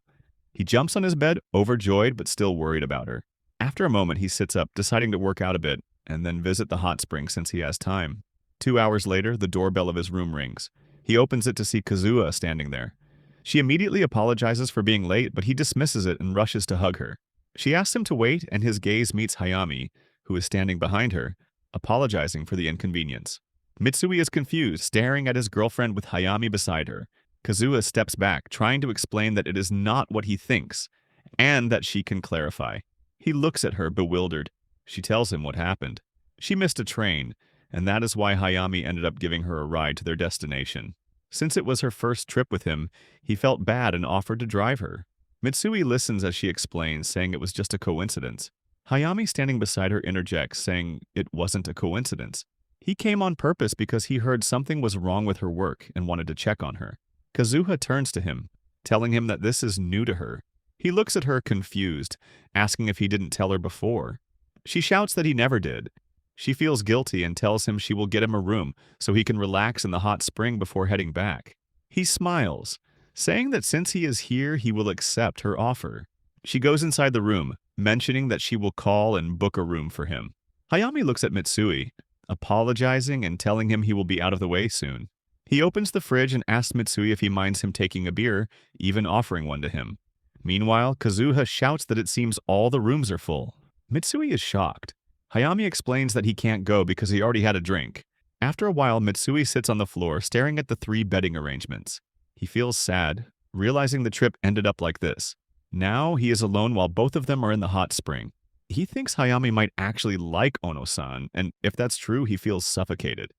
He jumps on his bed, overjoyed but still worried about her. After a moment, he sits up, deciding to work out a bit, and then visit the hot spring since he has time. 2 hours later, the doorbell of his room rings. He opens it to see Kazuha standing there. She immediately apologizes for being late, but he dismisses it and rushes to hug her. She asks him to wait, and his gaze meets Hayami, who is standing behind her, apologizing for the inconvenience. Mitsui is confused, staring at his girlfriend with Hayami beside her. Kazuha steps back, trying to explain that it is not what he thinks, and that she can clarify. He looks at her, bewildered. She tells him what happened. She missed a train, and that is why Hayami ended up giving her a ride to their destination. Since it was her first trip with him, he felt bad and offered to drive her. Mitsui listens as she explains, saying it was just a coincidence. Hayami, standing beside her, interjects, saying it wasn't a coincidence. He came on purpose because he heard something was wrong with her work and wanted to check on her. Kazuha turns to him, telling him that this is new to her. He looks at her confused, asking if he didn't tell her before. She shouts that he never did. She feels guilty and tells him she will get him a room so he can relax in the hot spring before heading back. He smiles, saying that since he is here, he will accept her offer. She goes inside the room, mentioning that she will call and book a room for him. Hayami looks at Mitsui, apologizing and telling him he will be out of the way soon. He opens the fridge and asks Mitsui if he minds him taking a beer, even offering one to him. Meanwhile, Kazuha shouts that it seems all the rooms are full. Mitsui is shocked. Hayami explains that he can't go because he already had a drink. After a while, Mitsui sits on the floor, staring at the 3 bedding arrangements. He feels sad, realizing the trip ended up like this. Now he is alone while both of them are in the hot spring. He thinks Hayami might actually like Ono-san, and if that's true, he feels suffocated.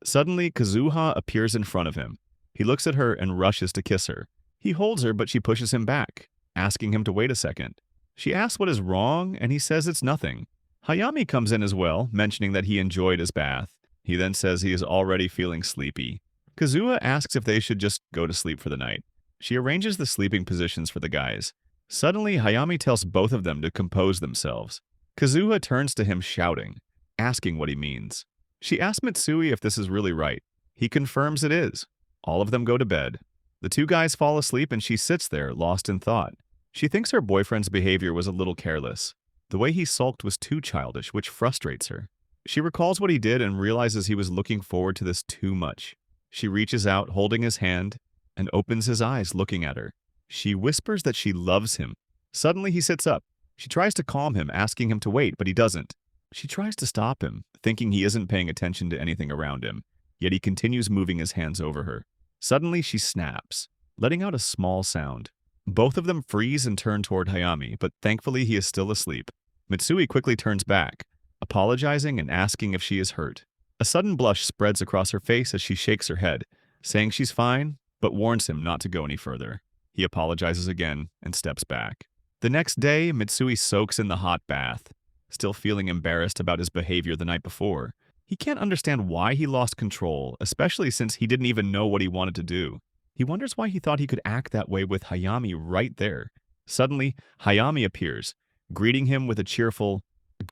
Suddenly, Kazuha appears in front of him. He looks at her and rushes to kiss her. He holds her, but she pushes him back, asking him to wait a second. She asks what is wrong, and he says it's nothing. Hayami comes in as well, mentioning that he enjoyed his bath. He then says he is already feeling sleepy. Kazuha asks if they should just go to sleep for the night. She arranges the sleeping positions for the guys. Suddenly, Hayami tells both of them to compose themselves. Kazuha turns to him shouting, asking what he means. She asks Mitsui if this is really right. He confirms it is. All of them go to bed. The 2 guys fall asleep and she sits there, lost in thought. She thinks her boyfriend's behavior was a little careless. The way he sulked was too childish, which frustrates her. She recalls what he did and realizes he was looking forward to this too much. She reaches out, holding his hand, and opens his eyes, looking at her. She whispers that she loves him. Suddenly, he sits up. She tries to calm him, asking him to wait, but he doesn't. She tries to stop him, thinking he isn't paying attention to anything around him, yet he continues moving his hands over her. Suddenly, she snaps, letting out a small sound. Both of them freeze and turn toward Hayami, but thankfully he is still asleep. Mitsui quickly turns back, apologizing and asking if she is hurt. A sudden blush spreads across her face as she shakes her head, saying she's fine, but warns him not to go any further. He apologizes again and steps back. The next day, Mitsui soaks in the hot bath, still feeling embarrassed about his behavior the night before. He can't understand why he lost control, especially since he didn't even know what he wanted to do. He wonders why he thought he could act that way with Hayami right there. Suddenly, Hayami appears, greeting him with a cheerful,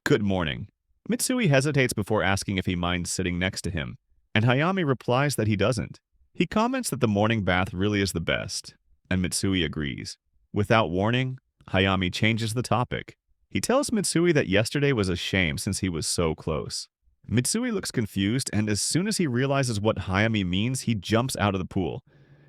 "Good morning." Mitsui hesitates before asking if he minds sitting next to him, and Hayami replies that he doesn't. He comments that the morning bath really is the best, and Mitsui agrees. Without warning, Hayami changes the topic. He tells Mitsui that yesterday was a shame since he was so close. Mitsui looks confused, and as soon as he realizes what Hayami means, he jumps out of the pool,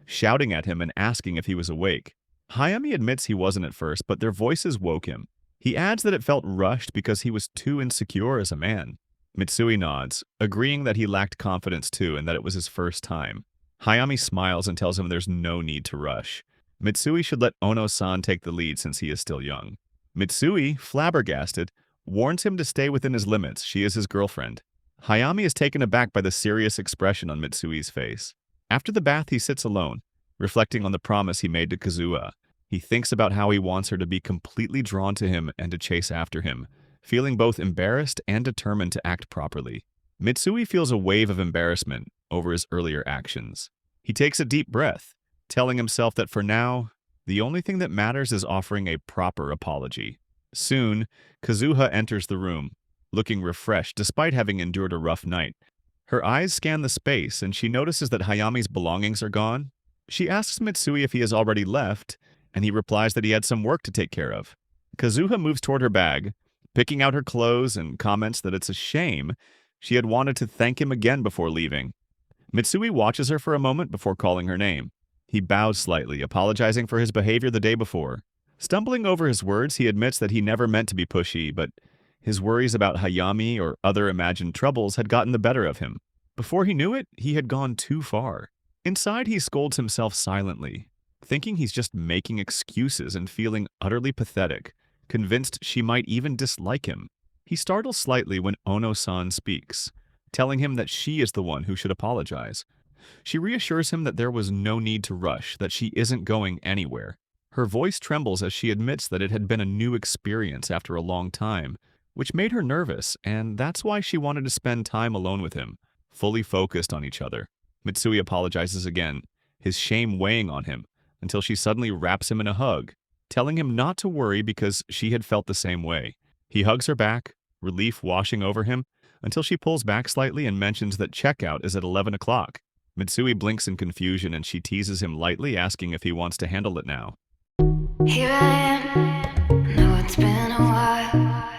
shouting at him and asking if he was awake. Hayami admits he wasn't at first, but their voices woke him. He adds that it felt rushed because he was too insecure as a man. Mitsui nods, agreeing that he lacked confidence too and that it was his first time. Hayami smiles and tells him there's no need to rush. Mitsui should let Ono-san take the lead since he is still young. Mitsui, flabbergasted, warns him to stay within his limits. She is his girlfriend. Hayami is taken aback by the serious expression on Mitsui's face. After the bath, he sits alone, reflecting on the promise he made to Kazuha. He thinks about how he wants her to be completely drawn to him and to chase after him, feeling both embarrassed and determined to act properly. Mitsui feels a wave of embarrassment over his earlier actions. He takes a deep breath, telling himself that for now, the only thing that matters is offering a proper apology. Soon, Kazuha enters the room, looking refreshed despite having endured a rough night. Her eyes scan the space and she notices that Hayami's belongings are gone. She asks Mitsui if he has already left, and he replies that he had some work to take care of. Kazuha moves toward her bag, picking out her clothes and comments that it's a shame she had wanted to thank him again before leaving. Mitsui watches her for a moment before calling her name. He bows slightly, apologizing for his behavior the day before. Stumbling over his words, he admits that he never meant to be pushy, but his worries about Hayami or other imagined troubles had gotten the better of him. Before he knew it, he had gone too far. Inside, he scolds himself silently, thinking he's just making excuses and feeling utterly pathetic, convinced she might even dislike him. He startles slightly when Ono-san speaks, telling him that she is the one who should apologize. She reassures him that there was no need to rush, that she isn't going anywhere. Her voice trembles as she admits that it had been a new experience after a long time, which made her nervous, and that's why she wanted to spend time alone with him, fully focused on each other. Mitsui apologizes again, his shame weighing on him, until she suddenly wraps him in a hug, telling him not to worry because she had felt the same way. He hugs her back, relief washing over him, until she pulls back slightly and mentions that checkout is at 11 o'clock. Mitsui blinks in confusion and she teases him lightly, asking if he wants to handle it now. Here I am, know it's been a while.